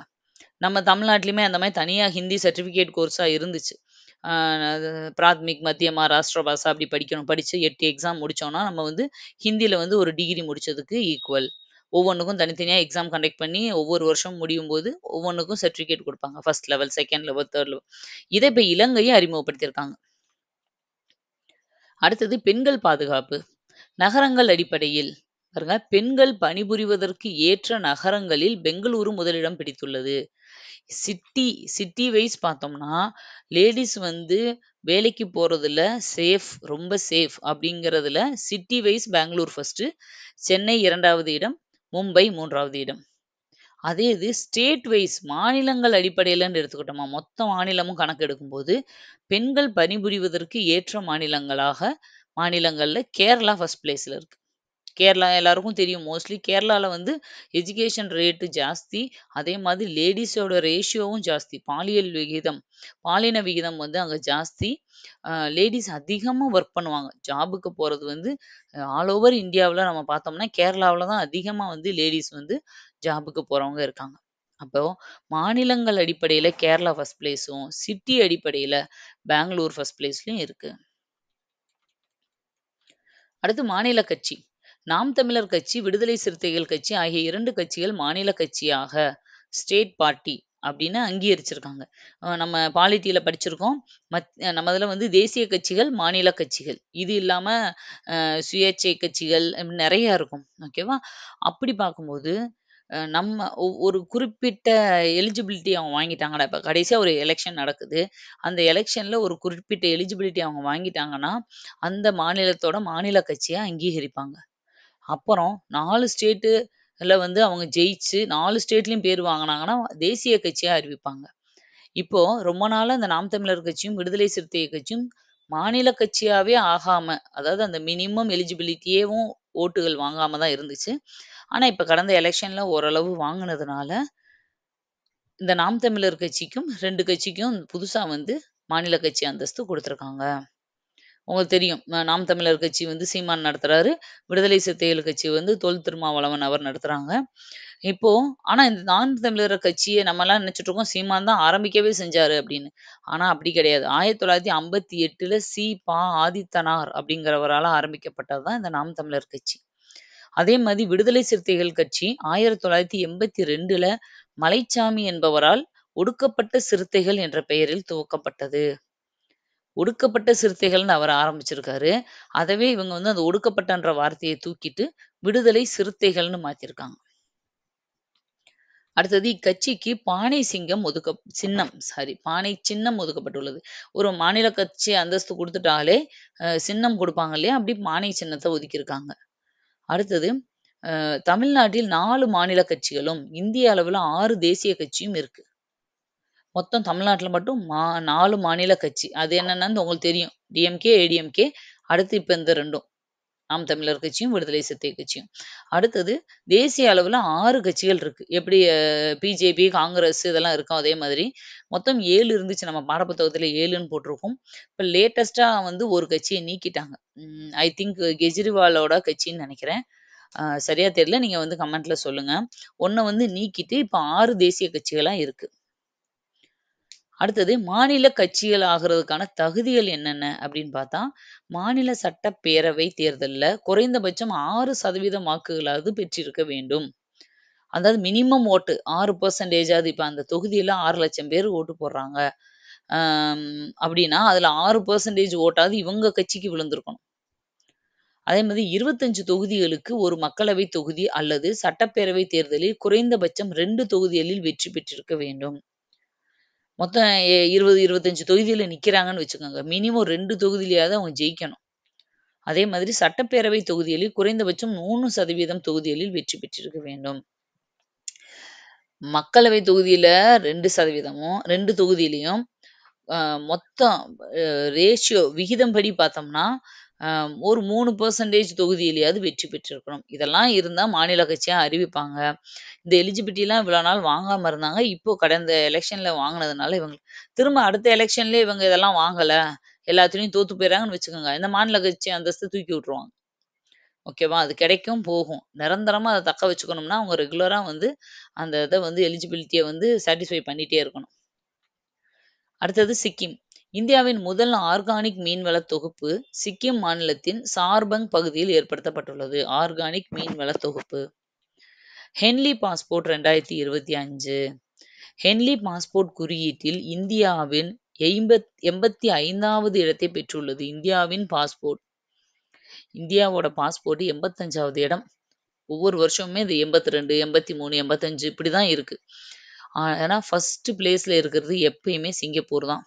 நம்ம தமிழ்நாட்டிலயுமே அந்த மாரி தனியா ஹிந்தி சர்டிஃபிகேட் கோர்ஸா இருந்துச்சு. ஆ அது பிராத்மிக், மத்தியமா, ராஷ்டிர பாஷா அப்படி படிக்கணும். படிச்சு 8 எக்ஸாம் முடிச்சோம்னா, நம்ம வந்து ஹிந்தில வந்து ஒரு டிகிரி முடிச்சதுக்கு ஈக்குவல். ஒவ்வொன்னுக்கும் தனித்தனியா எக்ஸாம் கண்டக்ட் பண்ணி, ஒவ்வொரு வருஷம் முடியும்போது, ஒவ்வொன்னுக்கும் சர்டிஃபிகேட் குடுப்பாங்க. 1 லெவல், 2 லெவல், 3 லெவல். இத இப்ப இலங்கையும் அறிமுகப்படுத்தியிருக்காங்க. அடுத்தது பெண்கள் பாதுகாப்பு. நகரங்கள் அடிப்படையில் பாருங்க, பெண்கள் பணிபுரிவதற்கு ஏற்ற நகரங்களில் பெங்களூரு முதலிடம் பிடித்துள்ளது. சிட்டி சிட்டி வைஸ் பார்த்தோம்னா, லேடீஸ் வந்து வேலைக்கு போறதுல ரொம்ப சேஃப் அப்படிங்கிறதுல city wise Bangalore first, Chennai 2வது இடம், மும்பை 3வது இடம். அதே இது ஸ்டேட் வைஸ் மாநிலங்கள் அடிப்படையிலன்னு எடுத்துக்கிட்டோமா, மொத்த மாநிலமும் கணக்கு எடுக்கும்போது, பெண்கள் பணிபுரிவதற்கு ஏற்ற மாநிலங்கள்ல கேரளா ஃபர்ஸ்ட் பிளேஸ்ல இருக்கு. கேரளா எல்லாருக்கும் தெரியும். மோஸ்ட்லி கேரளால வந்து எஜுகேஷன் ரேட் ஜாஸ்தி. அதே மாதிரி லேடீஸோட ரேஷியோவும் ஜாஸ்தி. பாலின விகிதம் வந்து அங்க ஜாஸ்தி. லேடீஸ் அதிகமா ஒர்க் பண்ணுவாங்க. ஜாபுக்கு போறது வந்து ஆல் ஓவர் இந்தியாவுல நம்ம பார்த்தோம்னா, கேரளாவுல தான் அதிகமா வந்து லேடீஸ் வந்து ஜாபுக்கு போறவங்க இருக்காங்க. அப்போ மாநிலங்கள் அடிப்படையில கேரளா ஃபர்ஸ்ட் பிளேஸும், சிட்டி அடிப்படையில பெங்களூர் ஃபர்ஸ்ட் பிளேஸ்லயும் இருக்கு. அடுத்து மாநில கட்சி. நாம் தமிழர் கட்சி, விடுதலை சிறுத்தைகள் கட்சி ஆகிய 2 கட்சிகள் மாநில கட்சியாக ஸ்டேட் பார்ட்டி அப்படின்னு அங்கீகரிச்சிருக்காங்க. நம்ம பாலிட்டில படிச்சிருக்கோம். நம்ம இதுல வந்து தேசிய கட்சிகள், மாநில கட்சிகள். இது இல்லாம சுயேட்சை கட்சிகள் நெறைய இருக்கும். ஓகேவா? அப்படி பார்க்கும்போது, நம்ம ஒரு குறிப்பிட்ட எலிஜிபிலிட்டி அவங்க வாங்கிட்டாங்கன்னா, இப்ப கடைசியா ஒரு எலக்ஷன் நடக்குது. அந்த எலக்ஷன்ல ஒரு குறிப்பிட்ட எலிஜிபிலிட்டி அவங்க வாங்கிட்டாங்கன்னா, அந்த மாநிலத்தோட மாநில கட்சியா அங்கீகரிப்பாங்க. அப்புறம் 4 ஸ்டேட்டுல வந்து அவங்க ஜெயிச்சு 4 ஸ்டேட்லயும் பேர் வாங்குனாங்கன்னா, தேசிய கட்சியா அறிவிப்பாங்க. இப்போ ரொம்ப நாளா இந்த நாம் தமிழர் கட்சியும், விடுதலை சிறுத்தை கட்சியும் மாநில கட்சியாவே ஆகாம, அதாவது அந்த மினிமம் எலிஜிபிலிட்டியேவும் ஓட்டுகள் வாங்காம தான் இருந்துச்சு. ஆனா, இப்ப கடந்த எலக்ஷன்ல ஓரளவு வாங்குனதுனால, இந்த நாம் தமிழர் கட்சிக்கும் 2 கட்சிக்கும் புதுசா வந்து மாநில கட்சி அந்தஸ்து குடுத்துருக்காங்க. உங்களுக்கு தெரியும். நாம் தமிழர் கட்சி வந்து சீமான் நடத்துறாரு. விடுதலை சிறுத்தைகள் கட்சி வந்து தொல் திருமாவளவன் அவர் நடத்துறாங்க. இப்போ ஆனா இந்த நாம் தமிழர் கட்சிய நம்மலாம் நினைச்சுட்டு இருக்கோம், சீமான் தான் ஆரம்பிக்கவே செஞ்சாரு அப்படின்னு. ஆனா அப்படி கிடையாது. 1958ல சி.பா. ஆதித்தனார் அப்படிங்கிறவரால ஆரம்பிக்கப்பட்டது தான் இந்த நாம் தமிழர் கட்சி. அதே மாரி விடுதலை சிறுத்தைகள் கட்சி 1982ல மலைச்சாமி என்பவரால் ஒடுக்கப்பட்ட சிறுத்தைகள் என்ற பெயரில் துவக்கப்பட்டது. ஒடுக்கப்பட்ட சிறுத்தைகள்னு அவர் ஆரம்பிச்சிருக்காரு. அதவே இவங்க வந்து அந்த ஒடுக்கப்பட்டன்ற வார்த்தைய தூக்கிட்டு, விடுதலை சிறுத்தைகள்னு மாத்திருக்காங்க. அடுத்தது இக்கட்சிக்கு பானை பானை சின்னம் ஒதுக்கப்பட்டுள்ளது. ஒரு மாநில கட்சி அந்தஸ்து குடுத்துட்டாலே, சின்னம் குடுப்பாங்க இல்லையா? அப்படி பானை சின்னத்த ஒதுக்கியிருக்காங்க. அடுத்தது, தமிழ்நாட்டில் 4 மாநில கட்சிகளும், இந்திய அளவுல 6 தேசிய கட்சியும் இருக்கு. மொத்தம் தமிழ்நாட்டுல மட்டும் 4 மாநில கட்சி. அது என்னென்னன்னு உங்களுக்கு தெரியும். டிஎம்கே, ஏடிஎம்கே. அடுத்து இப்ப இந்த 2ம். நாம் தமிழர் கட்சியும், விடுதலை சிறுத்தை கட்சியும். அடுத்தது தேசிய அளவுல 6 கட்சிகள் இருக்கு. எப்படி பிஜேபி, காங்கிரஸ் இதெல்லாம் இருக்கும் அதே மாதிரி. மொத்தம் 7 இருந்துச்சு. நம்ம பாடப்புத்தகத்துல 7ன்னு போட்டிருக்கும். இப்ப லேட்டஸ்ட்டா வந்து ஒரு கட்சிய நீக்கிட்டாங்க. ஐ திங்க் கெஜ்ரிவாலோட கட்சின்னு நெனைக்கிறேன். சரியா தெரியல. நீங்க வந்து கமெண்ட்ல சொல்லுங்க. 1 வந்து நீக்கிட்டு இப்ப 6 தேசிய கட்சிகளா இருக்கு. அடுத்தது மாநில கட்சிகள் ஆகுறதுக்கான தகுதிகள் என்னென்ன அப்படின்னு பார்த்தா, மாநில சட்டப்பேரவை தேர்தல்ல குறைந்தபட்சம் 6% வாக்குகளாவது பெற்றிருக்க வேண்டும். அதாவது மினிமம் ஓட்டு 6% இப்ப அந்த தொகுதியில 6,00,000 பேர் ஓட்டு போடுறாங்க. அப்படின்னா, அதுல 6% ஓட்டாவது இவங்க கட்சிக்கு விழுந்திருக்கணும். அதே மாதிரி 25 தொகுதிகளுக்கு ஒரு மக்களவை தொகுதி அல்லது சட்டப்பேரவை தேர்தலில் குறைந்தபட்சம் 2 தொகுதிகளில் வெற்றி பெற்றிருக்க வேண்டும். மொத்தம் 20, 25 தொகுதியில நிக்கிறாங்கன்னு வச்சுக்கோங்க. மினிமம் 2 தொகுதியிலயாவது அவங்க ஜெயிக்கணும். அதே மாதிரி சட்டப்பேரவை தொகுதிகளில் குறைந்தபட்சம் 3% தொகுதிகளில் வெற்றி பெற்றிருக்க வேண்டும். மக்களவை தொகுதியில 2%மும் 2 தொகுதியிலயும் அ மொத்தம் ரேஷியோ விகிதம்படி பார்த்தோம்னா, அ ஒரு 3% தொகுதியிலயாவது வெற்றி பெற்றிருக்கணும். இதெல்லாம் இருந்தா மாநில கட்சியா அறிவிப்பாங்க. இந்த எலிஜிபிலிட்டிலாம் இவ்வளோ நாள் வாங்காம இருந்தாங்க. இப்போ கடந்த எலக்ஷன்ல வாங்குனதுனால திரும்ப அடுத்த எலக்ஷன்லயே இவங்க இதெல்லாம் வாங்கல. எல்லாத்துலயும் தோத்து போயிறாங்கன்னு வச்சுக்கோங்க. இந்த மாநில கட்சி அந்தஸ்து தூக்கி விட்டுருவாங்க. ஓகேவா? அது கிடைக்கும், போகும். நிரந்தரமா அத தக்க வச்சுக்கணும்னா, அவங்க ரெகுலரா வந்து அந்த இத வந்து எலிஜிபிலிட்டிய வந்து சாட்டிஸ்ஃபை பண்ணிட்டே இருக்கணும். அடுத்தது சிக்கிம். இந்தியாவின் முதல் ஆர்கானிக் மீன்வள தொகுப்பு சிக்கிம் மாநிலத்தின் சார்பங் பகுதியில் ஏற்படுத்தப்பட்டுள்ளது. ஆர்கானிக் மீன்வள தொகுப்பு. Henle passport 2025. ஹென்லி பாஸ்போர்ட் குறியீட்டில் இந்தியாவின் 85வது இடத்தை பெற்றுள்ளது. இந்தியாவின் பாஸ்போர்ட். இந்தியாவோட பாஸ்போர்ட் 85வது இடம். ஒவ்வொரு வருஷமுமே இது 82, 83, 85 இப்படிதான் இருக்கு. ஆனா ஃபர்ஸ்ட் பிளேஸ்ல இருக்கிறது எப்பயுமே சிங்கப்பூர் தான்.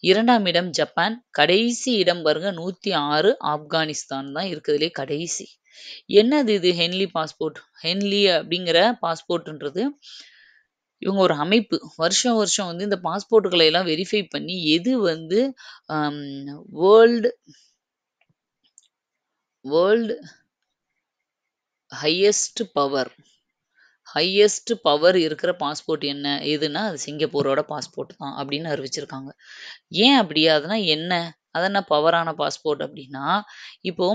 2ஆம் இடம் ஜப்பான். கடைசி இடம் பாருங்க 106 ஆப்கானிஸ்தான் தான் இருக்கிறதுலே கடைசி. என்னது இது ஹென்லி பாஸ்போர்ட்? ஹென்லி அப்படிங்கிற பாஸ்போர்ட்ன்றது இவங்க ஒரு அமைப்பு. வருஷம் வருஷம் வந்து இந்த பாஸ்போர்ட்டுகளை எல்லாம் வெரிஃபை பண்ணி எது வந்து um world world highest power highest power இருக்கிற பாஸ்போர்ட் எதுன்னா அது சிங்கப்பூரோட பாஸ்போர்ட் தான் அப்படின்னு அறிவிச்சிருக்காங்க. ஏன் அப்படி? அதுனா என்ன? அது என்ன பவரான பாஸ்போர்ட் அப்படின்னா, இப்போ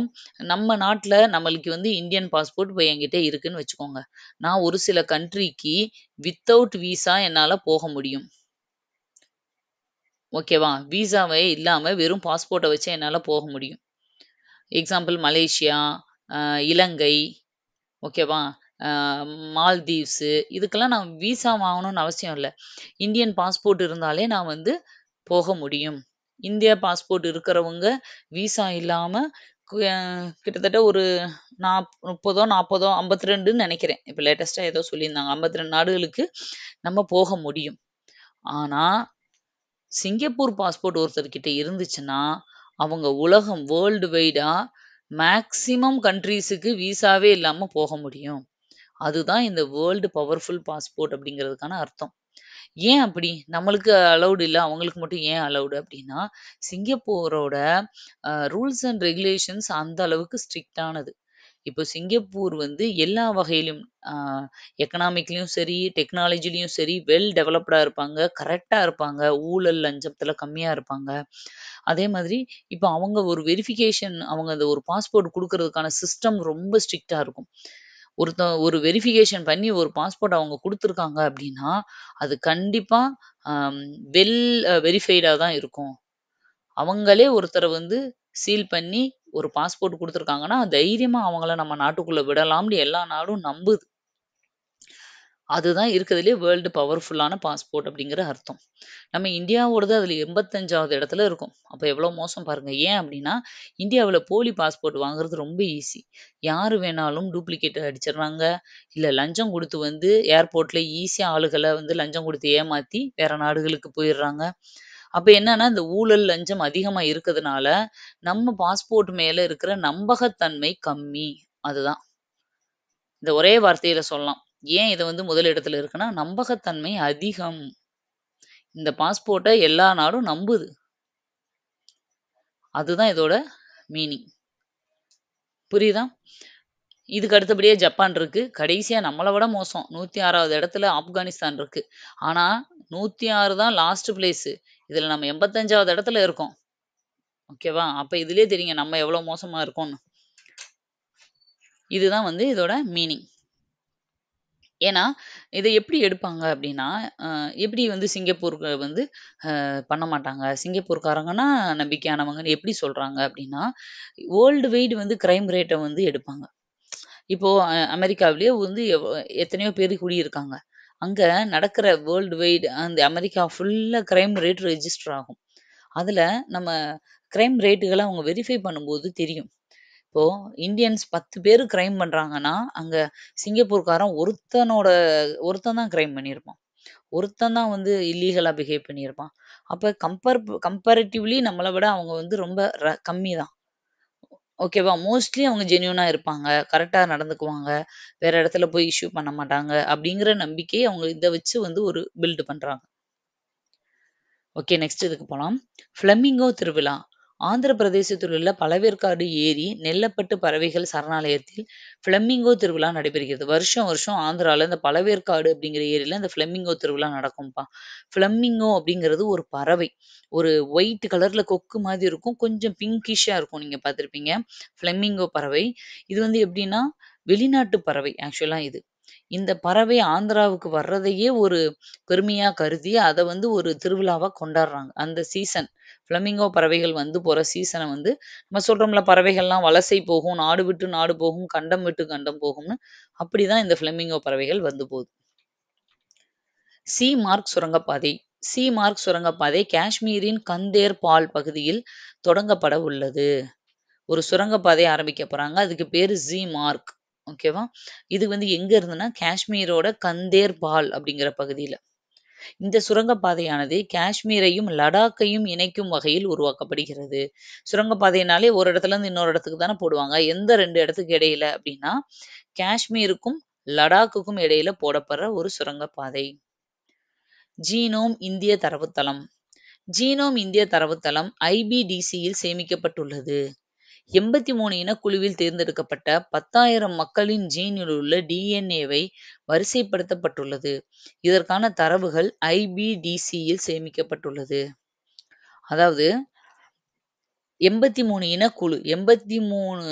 நம்ம நாட்டுல நம்மளுக்கு வந்து இந்தியன் பாஸ்போர்ட் இப்போ என்கிட்ட இருக்குன்னு வச்சுக்கோங்க. நான் ஒரு சில கண்ட்ரிக்கு வித்தவுட் விசா என்னால போக முடியும். ஓகேவா? விசாவே இல்லாம வெறும் பாஸ்போர்ட்ட வச்சு என்னால போக முடியும். எக்ஸாம்பிள் மலேசியா, இலங்கை, ஓகேவா? அ மால்தீவ்ஸு இதுக்கெல்லாம் நான் விசா வாங்கணும்னு அவசியம் இல்ல. இந்தியன் பாஸ்போர்ட் இருந்தாலே நான் வந்து போக முடியும். இந்தியா பாஸ்போர்ட் இருக்கிறவங்க விசா இல்லாம கிட்டத்தட்ட ஒரு 30ஓ, 40ஓ 52ன்னு நெனைக்கிறேன். இப்ப லேட்டஸ்ட்டா ஏதோ சொல்லியிருந்தாங்க. 52 நாடுகளுக்கு நம்ம போக முடியும். ஆனா, சிங்கப்பூர் பாஸ்போர்ட் ஒருத்தர்கிட்ட இருந்துச்சுன்னா, அவங்க உலகம் வேர்ல்டு வைடா மேக்ஸிமம் கண்ட்ரீஸுக்கு விசாவே இல்லாம போக முடியும். அதுதான் இந்த வேர்ல்டு பவர்ஃபுல் பாஸ்போர்ட் அப்படிங்கிறதுக்கான அர்த்தம். ஏன் அப்படி? நம்மளுக்கு அலவுட் இல்ல. அவங்களுக்கு மட்டும் ஏன் அலவுட் அப்படின்னா, சிங்கப்பூரோட ரூல்ஸ் அண்ட் ரெகுலேஷன்ஸ் அந்த அளவுக்கு ஸ்ட்ரிக்ட்டானது. இப்போ சிங்கப்பூர் வந்து எல்லா வகையிலும் அ எக்கனாமிக்லயும் சரி, டெக்னாலஜிலயும் சரி வெல் டெவலப்டா இருப்பாங்க. கரெக்ட்டா இருப்பாங்க. ஊழல், லஞ்சத்துல கம்மியா இருப்பாங்க. அதே மாதிரி இப்ப அவங்க ஒரு வெரிஃபிகேஷன் அவங்க அந்த ஒரு பாஸ்போர்ட் குடுக்குறதுக்கான சிஸ்டம் ரொம்ப ஸ்ட்ரிக்ட்டா இருக்கும். ஒரு வெரிஃபிகேஷன் பண்ணி ஒரு பாஸ்போர்ட் அவங்க குடுத்துருக்காங்க அப்படின்னா, அது கண்டிப்பா அம் வெல் வெரிஃபைடா தான் இருக்கும். அவங்களே ஒருத்தர வந்து சீல் பண்ணி ஒரு பாஸ்போர்ட் குடுத்துருக்காங்கன்னா, தைரியமா அவங்கள நம்ம நாட்டுக்குள்ள விடலாம்னு எல்லா நாடும் நம்புது. அதுதான் இருக்கிறதுலயே வேர்ல்டு பவர்ஃபுல்லான பாஸ்போர்ட் அப்படிங்கிற அர்த்தம். நம்ம இந்தியாவோடது அதுல 85வது இடத்துல இருக்கும். அப்ப எவ்வளோ மோசம் பாருங்க. ஏன் அப்படின்னா, இந்தியாவுல போலி பாஸ்போர்ட் வாங்குறது ரொம்ப ஈஸி. யாரு வேணாலும் டூப்ளிகேட் அடிச்சிடுறாங்க. இல்ல லஞ்சம் குடுத்து வந்து ஏர்போர்ட்ல ஈஸியா ஆளுகள வந்து லஞ்சம் குடுத்து ஏமாத்தி வேற நாடுகளுக்கு போயிடுறாங்க. அப்ப என்னன்னா, இந்த ஊழல், லஞ்சம் அதிகமா இருக்கதுனால, நம்ம பாஸ்போர்ட் மேல இருக்கிற நம்பகத்தன்மை கம்மி. அதுதான். இந்த ஒரே வார்த்தையில சொல்லலாம். ஏன் இது வந்து முதல் இடத்துல இருக்குன்னா, நம்பகத்தன்மை அதிகம். இந்த பாஸ்போர்ட்ட எல்லா நாடும் நம்புது. அதுதான் இதோட மீனிங். புரியுதா? இதுக்கு அடுத்தபடியா ஜப்பான் இருக்கு. கடைசியா நம்மள விட மோசம். 106வது இடத்துல ஆப்கானிஸ்தான் இருக்கு. ஆனா 106 தான் லாஸ்ட் பிளேஸு. இதுல நம்ம 85வது இடத்துல இருக்கோம். ஓகேவா? அப்ப இதுலயே தெரியுங்க நம்ம எவ்வளோ மோசமா இருக்கோம்னு. இதுதான் வந்து இதோட மீனிங். ஏன்னா, இத எப்படி எடுப்பாங்க அப்படின்னா, எப்படி வந்து சிங்கப்பூருக்கு வந்து பண்ண மாட்டாங்க. சிங்கப்பூர்காரங்கன்னா நம்பிக்கையானவங்கன்னு எப்படி சொல்றாங்க அப்படின்னா, வேர்ல்டு வைட் வந்து கிரைம் ரேட்ட வந்து எடுப்பாங்க. இப்போ அமெரிக்காவிலேயே வந்து எத்தனையோ பேரு குடியிருக்காங்க. அங்க நடக்கிற வேர்ல்டு வைட் அந்த அமெரிக்கா ஃபுல்லா கிரைம் ரேட் ரெஜிஸ்டர் ஆகும். அதுல நம்ம கிரைம் ரேட்டுகள அவங்க வெரிஃபை பண்ணும்போது தெரியும். இப்போ இந்தியன்ஸ் 10 பேரு கிரைம் பண்றாங்கன்னா, அங்க சிங்கப்பூர்காரன் ஒருத்தன் தான் கிரைம் பண்ணியிருப்பான். ஒருத்தன் தான் வந்து இல்லீகலா பிஹேவ் பண்ணியிருப்பான். அப்ப கம்பேரிட்டிவ்லி நம்மள விட அவங்க வந்து ரொம்ப கம்மி தான். ஓகேவா? மோஸ்ட்லி அவங்க ஜென்யூனா இருப்பாங்க. கரெக்ட்டா நடந்துக்குவாங்க. வேற இடத்துல போய் இஷ்யூ பண்ண மாட்டாங்க. அப்படிங்கிற நம்பிக்கை அவங்க இத வச்சு வந்து ஒரு பில்ட் பண்றாங்க. ஓகே. நெக்ஸ்ட் இதுக்கு போலாம். ஃப்ளமிங்கோ திருவிழா. ஆந்திர பிரதேசத்தில் உள்ள பழவேற்காடு ஏரி, நெல்லப்பட்டு பறவைகள் சரணாலயத்தில் ஃப்ளமிங்கோ திருவிழா நடைபெறுகிறது. வருஷம் வருஷம் ஆந்திரால இந்த பழவேற்காடு அப்படிங்கிற ஏரியில இந்த ஃப்ளமிங்கோ திருவிழா நடக்கும்பா. ஃப்ளமிங்கோ அப்படிங்கிறது ஒரு பறவை. ஒரு ஒயிட் கலர்ல கொக்கு மாதிரி இருக்கும். கொஞ்சம் பிங்கிஷ்ஷா இருக்கும். நீங்க பார்த்திருப்பீங்க. ஃப்ளமிங்கோ பறவை. இது வந்து எப்படின்னா, வெளிநாட்டு பறவை ஆக்சுவலா இது. இந்த பறவை ஆந்திராவுக்கு வர்றதையே ஒரு பெருமையா கருதி, அத வந்து ஒரு திருவிழாவா கொண்டாடுறாங்க. அந்த சீசன் ஃப்ளமிங்கோ பறவைகள் வந்து போற சீசன வந்து நம்ம சொல்றோம்ல, பறவைகள்லாம் வலசை போகும், நாடு விட்டு நாடு போகும், கண்டம் விட்டு கண்டம் போகும்னு. அப்படிதான் இந்த ஃப்ளமிங்கோ பறவைகள் வந்து போகுது. சி மார்க் சுரங்கப்பாதை. சி மார்க் சுரங்கப்பாதை காஷ்மீரின் கந்தேர் பால் பகுதியில் தொடங்கப்பட உள்ளது. ஒரு சுரங்கப்பாதை ஆரம்பிக்க போறாங்க. அதுக்கு பேரு ஸீ மார்க். ஓகேவா? இது வந்து எங்க இருந்துன்னா, காஷ்மீரோட கந்தேர் பால் அப்படிங்கிற பகுதியில. இந்த சுரங்கப்பாதையானது காஷ்மீரையும், லடாக்கையும் இணைக்கும் வகையில் உருவாக்கப்படுகிறது. சுரங்கப்பாதைனாலே ஒரு இடத்துல இருந்து இன்னொரு இடத்துக்கு தானே போடுவாங்க. எந்த 2 இடத்துக்கு இடையில அப்படின்னா, காஷ்மீருக்கும், லடாக்குக்கும் இடையில போடப்படுற ஒரு சுரங்கப்பாதை. ஜீனோம் இந்திய தரவுத்தளம். ஜீனோம் இந்திய தரவுத்தளம் IBDCயில் சேமிக்கப்பட்டுள்ளது. 83 இனக்குழுவில் தேர்ந்தெடுக்கப்பட்ட 10,000 மக்களின் ஜீனில் உள்ள டிஎன்ஏவை வரிசைப்படுத்தப்பட்டுள்ளது. இதற்கான தரவுகள் IBDCயில் சேமிக்கப்பட்டுள்ளது. அதாவது 83 இனக்குழு, 83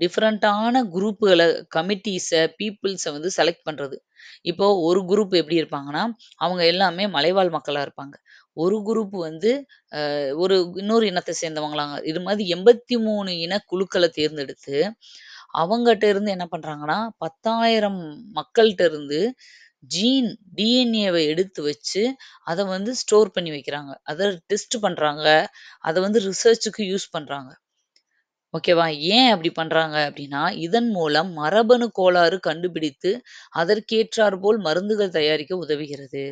டிஃபரண்டான குரூப்புகள, கமிட்டீஸ, பீப்பிள்ஸ வந்து செலக்ட் பண்றது. இப்போ ஒரு குரூப் எப்படி இருப்பாங்கன்னா, அவங்க எல்லாமே மலைவாழ் மக்களா இருப்பாங்க. ஒரு குரூப் வந்து ஒரு இன்னொரு இனத்த சேர்ந்தவங்களாங்க. இது மாதிரி 83 இனக்குழுக்கள தேர்ந்தெடுத்து, அவங்கட்ட இருந்து என்ன பண்றாங்கன்னா, 10,000 மக்கள்ட்ட இருந்து ஜீன் டிஎன்ஏவ எடுத்து வச்சு, அத வந்து ஸ்டோர் பண்ணி வைக்கிறாங்க. அத டெஸ்ட் பண்றாங்க. அத வந்து ரிசர்ச்சுக்கு யூஸ் பண்றாங்க. ஓகேவா? ஏன் அப்படி பண்றாங்க அப்படின்னா, இதன் மூலம் மரபணு கோளாறு கண்டுபிடித்து, அதற்கேற்றாற்போல் மருந்துகள் தயாரிக்க உதவுகிறது.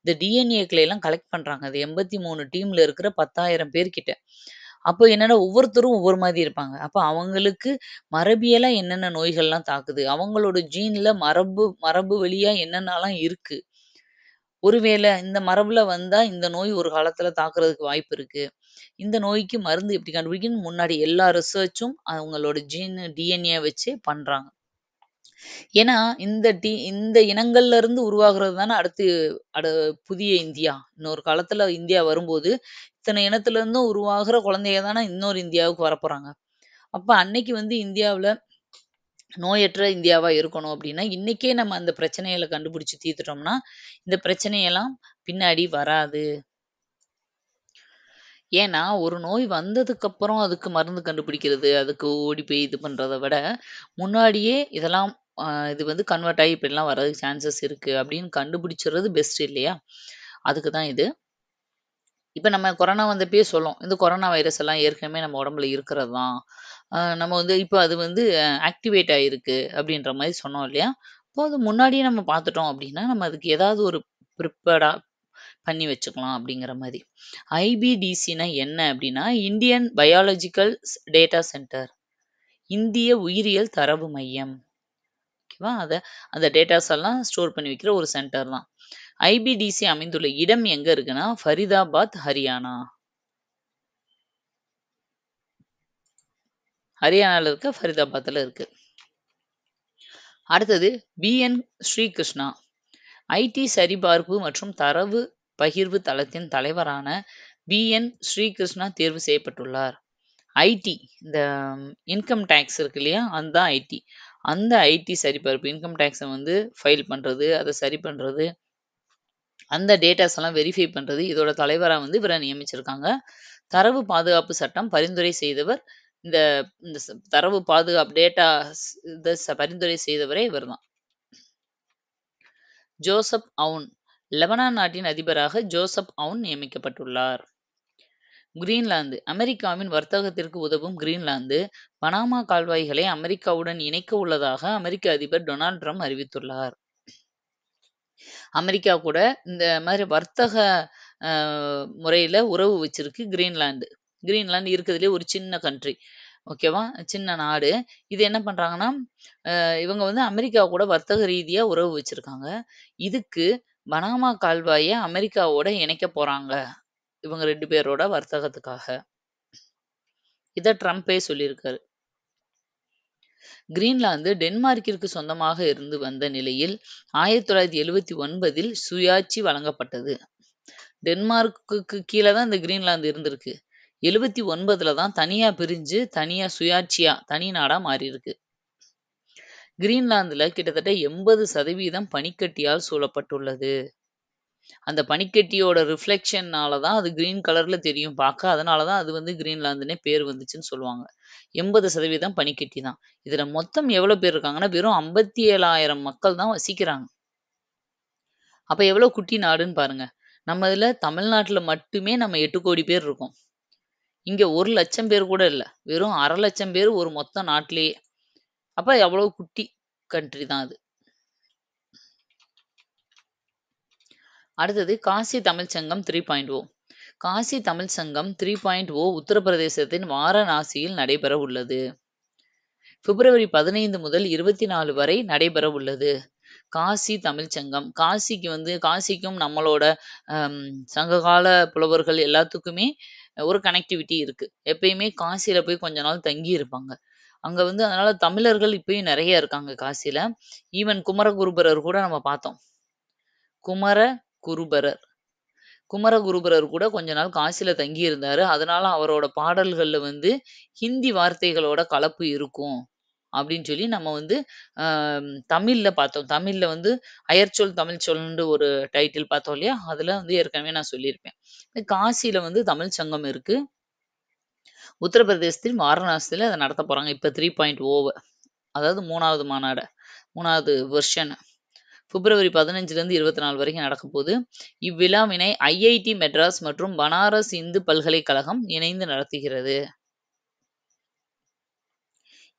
இந்த டிஎன்ஏக்களை எல்லாம் கலெக்ட் பண்றாங்க. அது 83 டீம்ல இருக்கிற 10,000 பேர்கிட்ட. அப்போ என்னன்னா, ஒவ்வொருத்தரும் ஒவ்வொரு மாதிரி இருப்பாங்க. அப்ப அவங்களுக்கு மரபியலா என்னென்ன நோய்கள்லாம் தாக்குது? அவங்களோட ஜீன்ல மரபு மரபு வழியா என்னென்னலாம் இருக்கு? ஒருவேளை இந்த மரபுல வந்தா இந்த நோய் ஒரு காலத்துல தாக்குறதுக்கு வாய்ப்பு இருக்கு. இந்த நோய்க்கு மருந்து எப்படி கண்டுபிடிக்கணும்னு முன்னாடி எல்லா ரிசர்ச்சும் அவங்களோட டிஎன்ஏ வச்சே பண்றாங்க. ஏன்னா, இந்த இனங்கள்ல இருந்து உருவாகுறது தானே அடு புதிய இந்தியா. இன்னொரு காலத்துல இந்தியா வரும்போது, இத்தனை இனத்துல இருந்தும் உருவாகுற குழந்தைக தானே இன்னொரு இந்தியாவுக்கு வரப்போறாங்க. அப்ப அன்னைக்கு வந்து இந்தியாவுல நோயற்ற இந்தியாவா இருக்கணும் அப்படின்னா, இன்னைக்கே நம்ம அந்த பிரச்சனைகள கண்டுபிடிச்சு தீர்த்துட்டோம்னா, இந்த பிரச்சனையெல்லாம் பின்னாடி வராது. ஏன்னா, ஒரு நோய் வந்ததுக்கப்புறம் அதுக்கு மருந்து கண்டுபிடிக்கிறது, அதுக்கு ஓடி போய் இது பண்றத விட, முன்னாடியே இதெல்லாம் இது வந்து கன்வெர்ட் ஆகி இப்படிலாம் வரதுக்கு சான்சஸ் இருக்கு அப்படின்னு கண்டுபிடிச்சுறது பெஸ்ட் இல்லையா? அதுக்கு தான் இது. இப்ப நம்ம கொரோனா வந்தப்பயே சொல்லோம். இந்த கொரோனா வைரஸ் எல்லாம் ஏற்கனவே நம்ம உடம்புல இருக்கிறது தான். நம்ம வந்து இப்ப அது வந்து ஆக்டிவேட் ஆயிருக்கு அப்படின்ற மாரி சொன்னோம் இல்லையா? அப்போ அது முன்னாடியே நம்ம பார்த்துட்டோம் அப்படின்னா, நம்ம அதுக்கு ஏதாவது ஒரு ப்ரிப்பேர்டா பண்ணி வச்சுக்கலாம் அப்படிங்கிற மாரி. ஐபிடிசின்னா என்ன அப்படின்னா, இந்தியன் பயாலஜிக்கல் டேட்டா சென்டர். இந்திய உயிரியல் தரவு மையம். ஓகேவா? அந்த டேட்டாஸ் எல்லாம் ஸ்டோர் பண்ணி வைக்கிற ஒரு சென்டர் தான். ஐபிடிசி அமைந்துள்ள இடம் எங்க இருக்குன்னா, ஃபரிதாபாத், ஹரியானா. ஹரியானால இருக்க ஃபரிதாபாத்ல இருக்கு. அடுத்தது பிஎன் ஸ்ரீகிருஷ்ணா. ஐடி சரிபார்ப்பு மற்றும் தரவு பகிர்வு தளத்தின் தலைவரான பிஎன் ஸ்ரீகிருஷ்ணா தேர்வு செய்யப்பட்டுள்ளார். ஐடி இந்த இன்கம் டேக்ஸ் இருக்கு இல்லையா? அதுதான் ஐடி. அந்த ஐடி சரிபார்ப்பு இன்கம் டேக்ஸ வந்து ஃபைல் பண்றது, அத சரி பண்றது, அந்த டேட்டாஸ் எல்லாம் வெரிஃபை பண்றது, இதோட தலைவரா வந்து இவர நியமிச்சிருக்காங்க. தரவு பாதுகாப்பு சட்டம் பரிந்துரை செய்தவர் இந்த இந்த தரவு பாதுகாப்பு டேட்டாஸ் பரிந்துரை செய்தவரே இவர்தான். ஜோசப் அவுன் லெபனான் நாட்டின் அதிபராக ஜோசப் அவுன் நியமிக்கப்பட்டுள்ளார். கிரீன்லாந்து அமெரிக்காவின் வர்த்தகத்திற்கு உதவும் கிரீன்லாந்து பனாமா கால்வாய்களை அமெரிக்காவுடன் இணைக்க உள்ளதாக அமெரிக்க அதிபர் டொனால்ட் ட்ரம்ப் அறிவித்துள்ளார். அமெரிக்கா கூட இந்த மாதிரி வர்த்தக முறையில உறவு வச்சிருக்கு கிரீன்லாந்து. கிரீன்லாந்து இருக்கிறதுலே ஒரு சின்ன கண்ட்ரி. ஓகேவா? சின்ன நாடு. இது என்ன பண்றாங்கன்னா, இவங்க வந்து அமெரிக்கா கூட வர்த்தக ரீதியா உறவு வச்சிருக்காங்க. இதுக்கு பனாமா கால்வாய அமெரிக்காவோட இணைக்க போறாங்க. இவங்க 2 பேரோட வர்த்தகத்துக்காக. இத ட்ரம்பே சொல்லியிருக்காரு. கிரீன்லாந்து டென்மார்க்கிற்கு சொந்தமாக இருந்து வந்த நிலையில் 1979இல் சுயாட்சி வழங்கப்பட்டது. டென்மார்க்குக்கு கீழ தான் இந்த கிரீன்லாந்து இருந்திருக்கு. 79ல தான் தனியா பிரிஞ்சு, தனியா சுயாட்சியா, தனி நாடா மாறியிருக்கு. கிரீன்லாந்துல கிட்டத்தட்ட 80% பனிக்கட்டியால் சூழப்பட்டுள்ளது. அந்த பனிக்கட்டியோட ரிஃப்ளெக்ஷன்னால தான் அது கிரீன் கலர்ல தெரியும் பார்க்க. அதனால தான் அது வந்து கிரீன்லாந்துன்னே பேர் வந்துச்சுன்னு சொல்லுவாங்க. 80% பனிக்கட்டி தான். இதுல மொத்தம் எவ்வளோ பேர் இருக்காங்கன்னா, வெறும் 57,000 மக்கள் தான் வசிக்கிறாங்க. அப்ப எவ்வளோ குட்டி நாடுன்னு பாருங்க. நம்ம இதுல தமிழ்நாட்டுல மட்டுமே நம்ம 8 கோடி பேர் இருக்கோம். இங்க 1,00,000 பேர் கூட இல்ல. வெறும் 1,50,000 பேர் ஒரு மொத்த நாட்டிலேயே. அப்ப எவ்வளோ குட்டி கண்ட்ரி தான் அது. அடுத்தது காசி தமிழ்ச் சங்கம் 3.0. காசி தமிழ் சங்கம் 3.0 உத்தரப்பிரதேசத்தின் வாரணாசியில் நடைபெற உள்ளது. பிப்ரவரி 15 முதல் 24 வரை நடைபெற உள்ளது. காசி தமிழ்ச் சங்கம். காசிக்கும் நம்மளோட சங்ககால புலவர்கள் எல்லாத்துக்குமே ஒரு கனெக்டிவிட்டி இருக்கு. எப்பயுமே காசியில போய் கொஞ்ச நாள் தங்கி இருப்பாங்க. அங்க வந்து அதனால தமிழர்கள் இப்பயும் நெறைய இருக்காங்க காசியில. ஈவன் குமரகுருபரர் கூட நம்ம பார்த்தோம். குமரகுருபரர் கூட கொஞ்ச நாள் காசியில தங்கி இருந்தாரு. அதனால அவரோட பாடல்கள்ல வந்து ஹிந்தி வார்த்தைகளோட கலப்பு இருக்கும். அப்படின்னு சொல்லி நம்ம வந்து தமிழ்ல பார்த்தோம். தமிழ்ல வந்து அயற்சொல் தமிழ்ச்சொல்ன்னு ஒரு டைட்டில் பார்த்தோம் இல்லையா? அதுல வந்து ஏற்கனவே நான் சொல்லியிருப்பேன். காசியில வந்து தமிழ் சங்கம் இருக்கு. உத்தரப்பிரதேசத்தில் வாரணாசியில அத நடத்தப் போறாங்க. இப்ப 3.0 அதாவது 3வது மாநாடு. 3வது வெர்ஷன். பிப்ரவரி 15லேருந்து 24 வரைக்கும் நடக்க போகுது. இவ்விழாவினை ஐஐடி மெட்ராஸ் மற்றும் பனாரஸ் இந்து பல்கலைக்கழகம் இணைந்து நடத்துகிறது.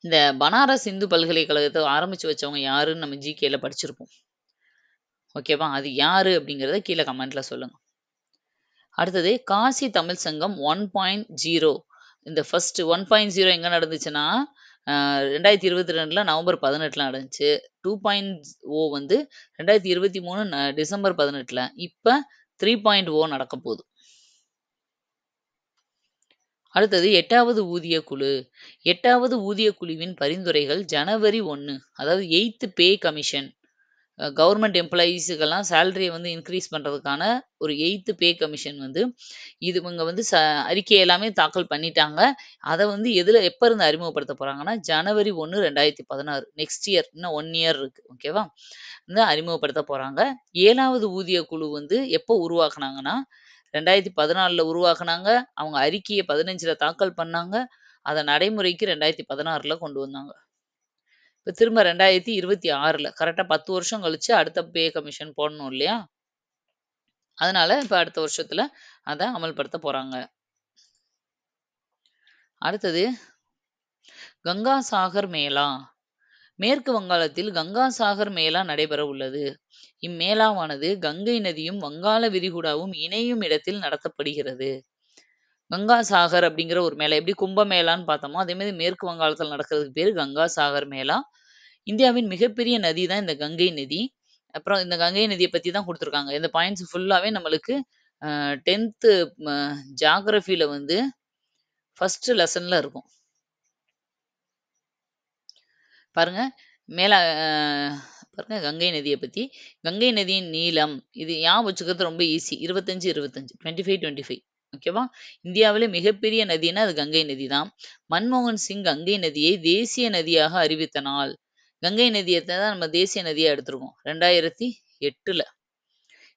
இந்த பனாரஸ் இந்து பல்கலைக்கழகத்தை ஆரம்பிச்சு வச்சவங்க யாருன்னு நம்ம ஜிகேல படிச்சிருப்போம். ஓகேவா? அது யாரு அப்படிங்கிறத கீழே கமெண்ட்ல சொல்லுங்க. அடுத்தது காசி தமிழ் சங்கம் 1.0. இந்த ஃபர்ஸ்ட் 1.0 எங்க நடந்துச்சுன்னா 2022 நவம்பர் 18ல நடந்துச்சு. 2.0 வந்து 2023 டிசம்பர் 18ல. இப்ப 3.0 நடக்க போகுது. அடுத்தது 8வது ஊதிய குழு. 8வது ஊதிய குழுவின் பரிந்துரைகள் ஜனவரி 1 அதாவது 8th பே கமிஷன். கவர்மெண்ட் எம்ப்ளாயீஸுக்கெல்லாம் சேலரிய வந்து இன்க்ரீஸ் பண்றதுக்கான ஒரு 8th பே கமிஷன் வந்து இவங்க வந்து அறிக்கை எல்லாமே தாக்கல் பண்ணிட்டாங்க. அத வந்து எப்ப இருந்து அறிமுகப்படுத்த போறாங்கன்னா, ஜனவரி 1, 2016 நெக்ஸ்ட் இயர். இன்னும் 1 இயர் இருக்கு. ஓகேவா? வந்து அறிமுகப்படுத்த போறாங்க. 7வது ஊதிய குழு வந்து எப்போ உருவாக்குனாங்கன்னா, 2014ல உருவாக்குனாங்க. அவங்க அறிக்கைய 15ல தாக்கல் பண்ணாங்க. அத நடைமுறைக்கு 2016ல கொண்டு வந்தாங்க. இப்ப திரும்ப 2026ல கரெக்ட்டா 10 வருஷம் கழிச்சு அடுத்த பே கமிஷன் போடணும் இல்லையா? அதனால இப்ப அடுத்த வருஷத்துல அத அமல்படுத்த போறாங்க. அடுத்தது கங்கா சாகர் மேளா. மேற்கு வங்காளத்தில் கங்கா சாகர் மேளா நடைபெற உள்ளது. இம்மேளாவானது கங்கை நதியும் வங்காள விரிகுடாவும் இணையும் இடத்தில் நடத்தப்படுகிறது. கங்கா சாகர் அப்படிங்கிற ஒரு மேளா எப்படி கும்பமேளான்னு பார்த்தோமோ, அதே மாதிரி மேற்கு வங்காளத்துல நடக்கிறதுக்கு பேரு கங்கா சாகர் மேளா. இந்தியாவின் மிகப்பெரிய நதி தான் இந்த கங்கை நதி. அப்புறம் இந்த கங்கை நதிய பத்தி தான் குடுத்துருக்காங்க. இந்த பாயிண்ட்ஸ் ஃபுல்லாவே நம்மளுக்கு 10th ஜியோகிராஃபில வந்து ஃபர்ஸ்ட் லெசன்ல இருக்கும். பாருங்க, மேல பாருங்க கங்கை நதிய பத்தி. கங்கை நதியின் நீளம் இது ஞாபகம் வச்சுக்கிறது ரொம்ப ஈஸி. 25, 25 25, 25 ஓகேவா? இந்தியாவிலே மிகப்பெரிய நதின்னா அது கங்கை நதி தான். மன்மோகன் சிங் கங்கை நதியை தேசிய நதியாக அறிவித்த நாள். கங்கை நதிய தான் நம்ம தேசிய நதியா எடுத்திருக்கோம். 2008ல.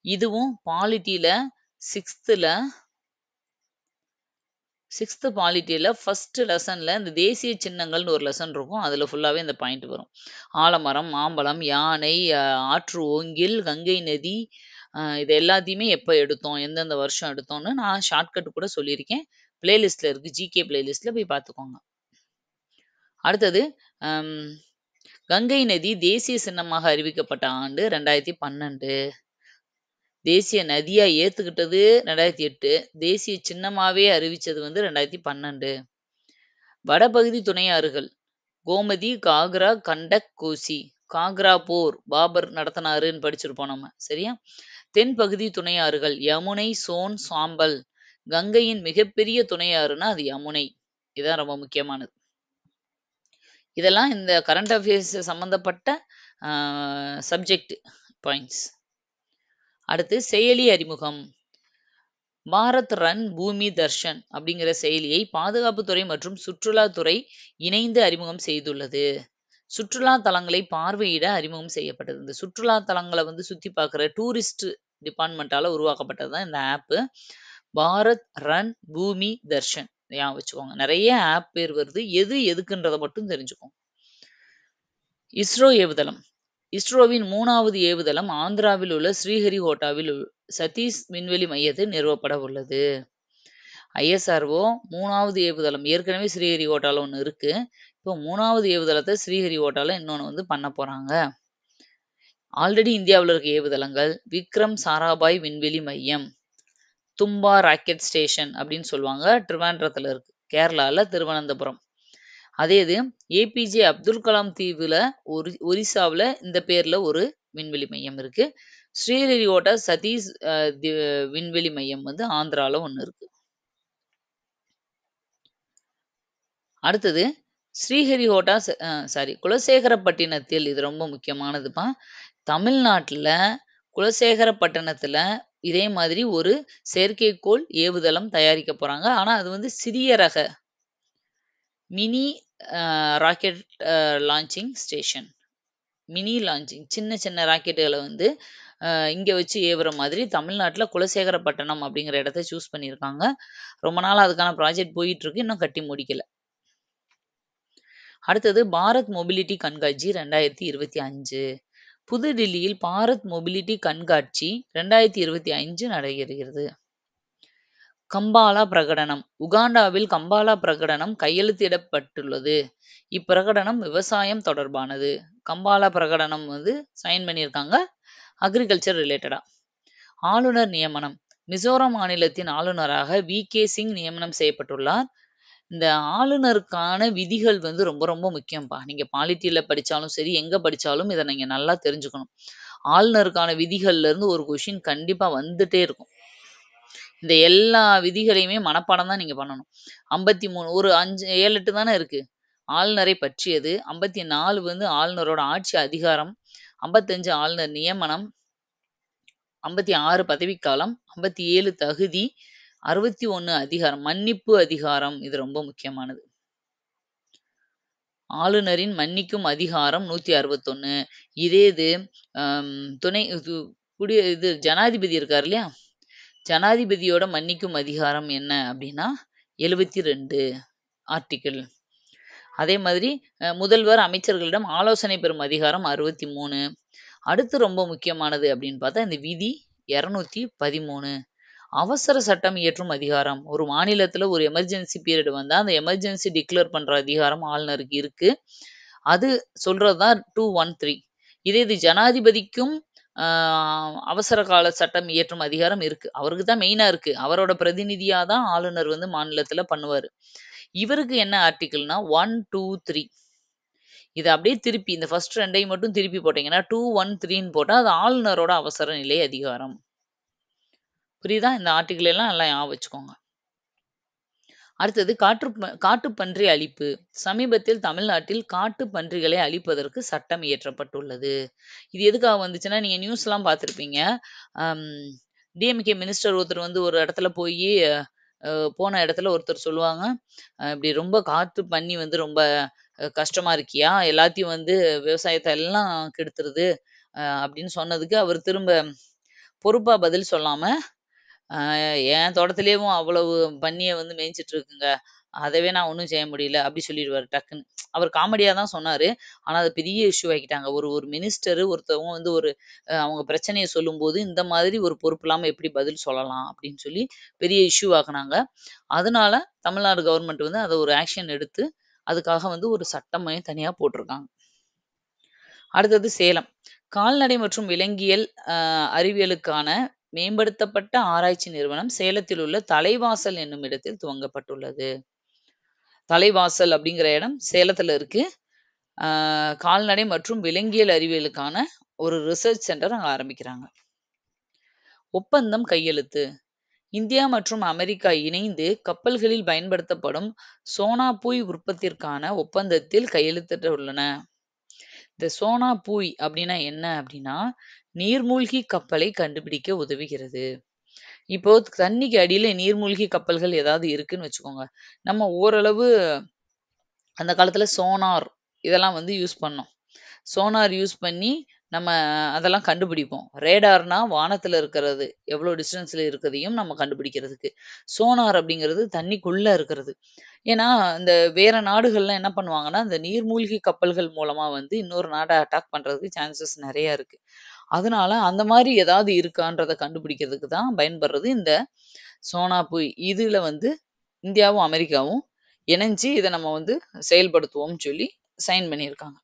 இதுவும் பாலிட்டில 6த்துல 6த் பாலிட்டில ஃபர்ஸ்ட் லெசன்ல இந்த தேசிய சின்னங்கள்னு ஒரு லெசன் இருக்கும். அதுல ஃபுல்லாவே இந்த பாயிண்ட் வரும். ஆலமரம், மாம்பழம், யானை, ஆற்று ஓங்கில், கங்கை நதி இது எல்லாத்தையுமே எப்ப எடுத்தோம், எந்தெந்த வருஷம் எடுத்தோம்னு நான் ஷார்ட்கட் கூட சொல்லியிருக்கேன். பிளேலிஸ்ட்ல இருக்கு. ஜிகே பிளேலிஸ்ட்ல போய் பார்த்துக்கோங்க. அடுத்தது அம் கங்கை நதி தேசிய சின்னமாக அறிவிக்கப்பட்ட ஆண்டு 2012. தேசிய நதியா ஏத்துக்கிட்டது 2008. தேசிய சின்னமாவே அறிவிச்சது வந்து 2012. வடபகுதி துணையாறுகள் கோமதி, காக்ரா, கண்டக், கோசி. காக்ரா போர் பாபர் நடத்தினாருன்னு படிச்சிருப்போம் நம்ம. சரியா? தென்பகுதி துணையாறுகள் யமுனை, சோன், சாம்பல். கங்கையின் மிகப்பெரிய துணையாறுனா அது யமுனை. இதுதான் ரொம்ப முக்கியமானது. இதெல்லாம் இந்த கரண்ட் அஃபேர்ஸ் சம்பந்தப்பட்ட சப்ஜெக்ட் பாயிண்ட்ஸ். அடுத்து செயலி அறிமுகம். பாரத் ரன் பூமி தர்ஷன் அப்படிங்கிற செயலியை பாதுகாப்புத்துறை மற்றும் சுற்றுலாத்துறை இணைந்து அறிமுகம் செய்துள்ளது. சுற்றுலா தலங்களை பார்வையிட அறிமுகம் செய்யப்பட்டது. இந்த சுற்றுலா தலங்களை வந்து சுத்தி பார்க்குற டூரிஸ்ட் டிபார்ட்மெண்டால உருவாக்கப்பட்டது தான் இந்த ஆப். பாரத் ரன் பூமி தர்ஷன் ஞாபகம் வச்சுக்கோங்க. நிறைய ஆப் பேர் வருது. எது எதுக்குன்றதை மட்டும் தெரிஞ்சுக்கோங்க. இஸ்ரோ ஏவுதளம். இஸ்ரோவின் 3வது ஏவுதளம் ஆந்திராவில் உள்ள ஸ்ரீஹரிகோட்டாவில் சதீஷ் விண்வெளி மையத்தில் நிறுவப்பட உள்ளது. ஐஎஸ்ஆர்ஓ 3வது ஏவுதளம் ஏற்கனவே ஸ்ரீஹரிகோட்டால ஒன்று இருக்கு. இப்போ 3வது ஏவுதளத்தை ஸ்ரீஹரிகோட்டால இன்னொன்று வந்து பண்ண போறாங்க. ஆல்ரெடி இந்தியாவில் இருக்க ஏவுதளங்கள் விக்ரம் சாராபாய் விண்வெளி மையம், தும்பா ராக்கெட் ஸ்டேஷன் அப்படின்னு சொல்லுவாங்க. திருவாண்டரத்துல இருக்கு. கேரளால திருவனந்தபுரம். அதே இது ஏபிஜே அப்துல் கலாம் தீவுல ஒரிசாவில் இந்த பேர்ல ஒரு விண்வெளி மையம் இருக்கு. ஸ்ரீஹரிகோட்டா சதீஷ் விண்வெளி மையம் வந்து ஆந்திரால ஒன்று இருக்கு. அடுத்தது ஸ்ரீஹரிகோட்டா குலசேகரப்பட்டினத்தில், இது ரொம்ப முக்கியமானதுப்பா. தமிழ்நாட்டுல குலசேகரப்பட்டினத்துல இதே மாதிரி ஒரு செயற்கைக்கோள் ஏவுதளம் தயாரிக்க போறாங்க. ஆனா அது வந்து சிறிய ரக mini rocket launching station. Mini launching சின்ன சின்ன ராக்கெட்டுகளை வந்து இங்க வச்சு ஏவுற மாதிரி தமிழ்நாட்டுல குலசேகரப்பட்டினம் அப்படிங்கிற இடத்த சூஸ் பண்ணியிருக்காங்க. ரொம்ப நாள் அதுக்கான ப்ராஜெக்ட் போயிட்டு இருக்கு. இன்னும் கட்டி முடிக்கல. அடுத்தது பாரத் மொபிலிட்டி கண்காட்சி 2025. புதுடில்லியில் பாரத் மொபிலிட்டி கண்காட்சி 2025 நடைபெறுகிறது. கம்பாலா பிரகடனம். உகாண்டாவில் கம்பாலா பிரகடனம் கையெழுத்திடப்பட்டுள்ளது. இப்பிரகடனம் விவசாயம் தொடர்பானது. கம்பாலா பிரகடனம் வந்து சைன் பண்ணியிருக்காங்க அக்ரிகல்ச்சர் ரிலேட்டடா. ஆளுநர் நியமனம். மிசோரம் மாநிலத்தின் ஆளுநராக வி.கே. சிங் நியமனம் செய்யப்பட்டுள்ளார். இந்த ஆளுநருக்கான விதிகள் வந்து ரொம்ப ரொம்ப முக்கியம்ப்பா. நீங்க பாலிட்டியில படிச்சாலும் சரி, எங்க படிச்சாலும் இதை நீங்க நல்லா தெரிஞ்சுக்கணும். ஆளுநருக்கான விதிகள்ல இருந்து ஒரு கொஷின் கண்டிப்பா வந்துட்டே இருக்கும். இந்த எல்லா விதிகளையுமே மனப்பாடம் தான் நீங்க பண்ணணும். 53 ஒரு 5 7 8 தானே இருக்கு. ஆளுநரை பற்றியது. 54 வந்து ஆளுநரோட ஆட்சி அதிகாரம். 55 ஆளுநர் நியமனம். 56 பதவிக்காலம். 57 தகுதி. 61 அதிகாரம். மன்னிப்பு அதிகாரம். இது ரொம்ப முக்கியமானது. ஆளுநரின் மன்னிக்கும் அதிகாரம் 161. இதே இது துணை இது ஜனாதிபதி இருக்கார் இல்லையா? ஜனாதிபதியோட மன்னிக்கும் அதிகாரம் என்ன அப்படின்னா 72 ஆர்டிக்கிள். அதே மாதிரி முதல்வர் அமைச்சர்களிடம் ஆலோசனை பெறும் அதிகாரம் 63. அடுத்து ரொம்ப முக்கியமானது அப்படின்னு பார்த்தா இந்த விதி 213. அவசர சட்டம் இயற்றும் அதிகாரம். ஒரு மாநிலத்துல ஒரு எமர்ஜென்சி பீரியட் வந்தா அந்த எமர்ஜென்சி டிக்ளேர் பண்ற அதிகாரம் ஆளுநருக்கு இருக்கு. அது சொல்றதுதான் 213. இதே இது ஜனாதிபதிக்கும் அவசர கால சட்டம் இயற்றும் அதிகாரம் இருக்கு. அவருக்கு தான் மெயினா இருக்கு. அவரோட பிரதிநிதியா தான் ஆளுநர் வந்து மாநிலத்துல பண்ணுவாரு. இவருக்கு என்ன ஆர்டிக்கிள்னா 1, 2, 3. இதை அப்படியே திருப்பி இந்த ஃபர்ஸ்ட் 2ஐயும் மட்டும் திருப்பி போட்டீங்கன்னா 2, 1, 3ன்னு போட்டா அது ஆளுநரோட அவசர நிலை அதிகாரம். புரியுதா? இந்த ஆர்டிக்கிள் எல்லாம் நல்லா ஞாபகம் வச்சுக்கோங்க. அடுத்தது காட்டுப்பன்றி அழிப்பு. சமீபத்தில் தமிழ்நாட்டில் காட்டுப்பன்றிகளை அழிப்பதற்கு சட்டம் இயற்றப்பட்டுள்ளது. இது எதுக்காக வந்துச்சுன்னா நீங்க நியூஸ் எல்லாம் பார்த்திருப்பீங்க. டிஎம்கே மினிஸ்டர் ஒருத்தர் வந்து ஒரு இடத்துல போய் போன இடத்துல ஒருத்தர் சொல்லுவாங்க, "இப்படி ரொம்ப காத்து பண்ணி வந்து ரொம்ப கஷ்டமா இருக்கியா? எல்லாத்தையும் வந்து விவசாயத்த எல்லாம் கெடுத்துருது." அப்படின்னு சொன்னதுக்கு அவர் திரும்ப பொறுப்பா பதில் சொல்லாம, "அ என் தோட்டத்திலேயும் அவ்வளவு பன்னிய வந்து மேய்ஞ்சுட்டு இருக்குங்க. அதவே நான் ஒண்ணும் செய்ய முடியல." அப்படி சொல்லிருவாரு டக்குன்னு. அவர் காமெடியா தான் சொன்னாரு. ஆனா அத பெரிய இஷ்யூ ஆக்கிட்டாங்க. ஒரு ஒரு மினிஸ்டர் ஒருத்தவங்க வந்து ஒரு அவங்க பிரச்சனைய சொல்லும்போது, இந்த மாதிரி ஒரு பொறுப்பு இல்லாம எப்படி பதில் சொல்லலாம்? அப்படின்னு சொல்லி பெரிய இஷ்யூ ஆக்குனாங்க. அதனால தமிழ்நாடு கவர்மெண்ட் வந்து அத ஒரு ஆக்ஷன் எடுத்து, அதுக்காக வந்து ஒரு சட்டமே தனியா போட்டிருக்காங்க. அடுத்தது சேலம். கால்நடை மற்றும் விலங்கியல் அறிவியலுக்கான மேம்படுத்தப்பட்ட ஆராய்ச்சி நிறுவனம் சேலத்தில் உள்ள தலைவாசல் என்னும் இடத்தில் துவங்கப்பட்டுள்ளது. தலைவாசல் அப்படிங்கிற இடம் சேலத்துல இருக்கு. ஆ கால்நடை மற்றும் விலங்கியல் அறிவியலுக்கான ஒரு ரிசர்ச் சென்டர் அங்க ஆரம்பிக்கிறாங்க. ஒப்பந்தம் கையெழுத்து. இந்தியா மற்றும் அமெரிக்கா இணைந்து கப்பல்களில் பயன்படுத்தப்படும் சோனாபூய் உற்பத்திற்கான ஒப்பந்தத்தில் கையெழுத்திட்டுள்ளன. இந்த சோனாபூய் அப்படின்னா என்ன அப்படின்னா, நீர்மூழ்கி கப்பலை கண்டுபிடிக்க உதவுகிறது. இப்போ தண்ணிக்கு அடியில நீர்மூழ்கி கப்பல்கள் ஏதாவது இருக்குன்னு வச்சுக்கோங்க. நம்ம ஓரளவு அந்த காலத்துல சோனார் இதெல்லாம் வந்து யூஸ் பண்ணோம். சோனார் யூஸ் பண்ணி நம்ம அதெல்லாம் கண்டுபிடிப்போம். ரேடார்னா வானத்துல இருக்கிறது, எவ்வளோ டிஸ்டன்ஸ்ல இருக்கிறதையும் நம்ம கண்டுபிடிக்கிறதுக்கு. சோனார் அப்படிங்கிறது தண்ணிக்குள்ள இருக்கிறது. ஏன்னா, இந்த வேற நாடுகள்லாம் என்ன பண்ணுவாங்கன்னா, இந்த நீர்மூழ்கி கப்பல்கள் மூலமா வந்து இன்னொரு நாட அட்டாக் பண்றதுக்கு சான்சஸ் நெறைய இருக்கு. அதனால அந்த மாரி ஏதாவது இருக்கான்றத கண்டுபிடிக்கிறதுக்கு தான் பயன்படுறது இந்த சோனாபூய். இதுல வந்து இந்தியாவும், அமெரிக்காவும் இணைஞ்சு இத நம்ம வந்து செயல்படுத்துவோம்னு சொல்லி சைன் பண்ணியிருக்காங்க.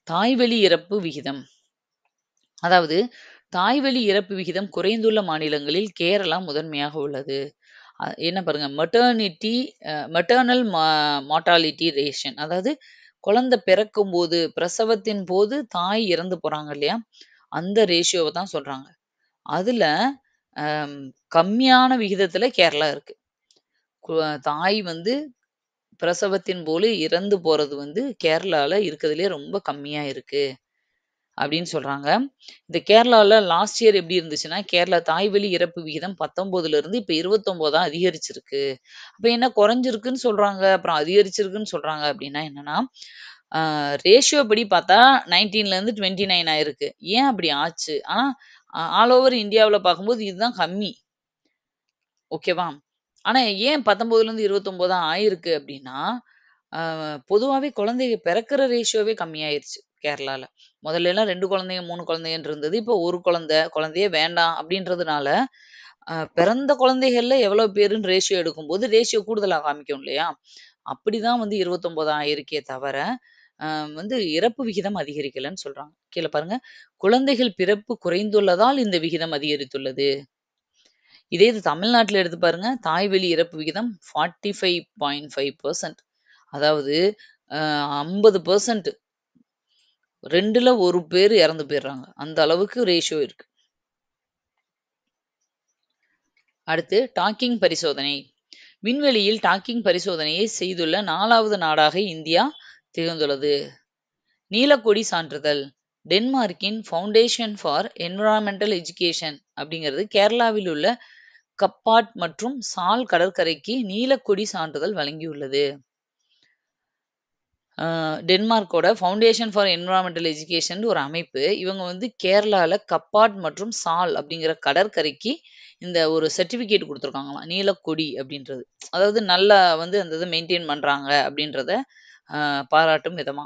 தாய்வழி இறப்பு விகிதம். அதாவது தாய்வழி இறப்பு விகிதம் குறைந்துள்ள மாநிலங்களில் கேரளா முதன்மையாக உள்ளது. என்ன பாருங்க மெட்டர்னல் மார்ட்டாலிட்டி ரேஷன் அதாவது குழந்தை பிறக்கும்போது, பிரசவத்தின் போது தாய் இறந்து போறாங்க இல்லையா? அந்த ரேஷியோவ தான் சொல்றாங்க. அதுல அம் கம்மியான விகிதத்துல கேரளா இருக்கு. கு தாய் வந்து பிரசவத்தின் போது இறந்து போறது வந்து கேரளால இருக்கிறதுலயே ரொம்ப கம்மியா இருக்கு. அப்படின்னு சொல்றாங்க. இந்த கேரளால லாஸ்ட் இயர் எப்படி இருந்துச்சுன்னா, கேரளா தாய்வழி இறப்பு விகிதம் 19ல இருந்து இப்ப 29ஆ அதிகரிச்சிருக்கு. அப்ப என்ன குறைஞ்சிருக்குன்னு சொல்றாங்க, அப்புறம் அதிகரிச்சிருக்குன்னு சொல்றாங்க அப்படின்னா என்னன்னா, ஆ ரேஷியோ படி பார்த்தா 19ல இருந்து 29 ஆயிருக்கு. ஏன் அப்படி ஆச்சு? ஆனா ஆல் ஓவர் இந்தியாவுல பார்க்கும்போது இதுதான் கம்மி. ஓகேவா? ஆனா ஏன் 19லருந்து 29 ஆயிருக்கு அப்டின்னா, அ பொதுவாவே குழந்தைக பிறக்கிற ரேஷியோவே கம்மியாயிருச்சு கேரளால. முதல்லலாம் 2 குழந்தைங்க, 3 குழந்தைங்கன்னு இருந்தது. இப்போ 1 குழந்தை, குழந்தையே வேண்டாம் அப்டின்றதுனால, பிறந்த குழந்தைகள்ல எவ்வளோ பேருன்னு ரேஷியோ எடுக்கும்போது, ரேஷியோ கூடுதலா காமிக்கும் இல்லையா? அப்படிதான் வந்து 29 ஆயிருக்கே தவிர, அ வந்து இறப்பு விகிதம் அதிகரிக்கலன்னு சொல்றாங்க. கீழ பாருங்க. குழந்தைகள் பிறப்பு குறைந்துள்ளதால் இந்த விகிதம் அதிகரித்துள்ளது. இதே இது தமிழ்நாட்டுல எடுத்து பாருங்க. தாய்வழி இறப்பு விகிதம் 45.5% அதாவது 50% 2ல 1 பேரு இறந்து போயிர்றாங்க. அந்த அளவுக்கு ரேஷியோ இருக்கு. அடுத்து டாக்கிங் பரிசோதனை. விண்வெளியில் டாக்கிங் பரிசோதனையை செய்துள்ள 4வது நாடாக இந்தியா திகழ்ந்துள்ளது. நீலக்கொடி சான்றிதழ். டென்மார்க்கின் ஃபவுண்டேஷன் ஃபார் என்விரான்மென்டல் எஜுகேஷன் அப்படிங்கிறது கேரளாவில் உள்ள கப்பாட் மற்றும் சால் கடற்கரைக்கு நீலக்கொடி சான்றிதழ் வழங்கியுள்ளது. டென்மார்க்கோட ஃபவுண்டேஷன் ஃபார் என்விரான்மென்டல் எஜுகேஷன் ஒரு அமைப்பு. இவங்க வந்து கேரளால கப்பாட் மற்றும் சால் அப்படிங்கிற கடற்கரைக்கு இந்த ஒரு சர்டிஃபிகேட் குடுத்துருக்காங்களாம். நீலக்கொடி அப்படின்றது. அதாவது நல்லா வந்து அந்த இத மெயின்டெயின் பண்றாங்க அப்படின்றத பாராட்டும் விதமா.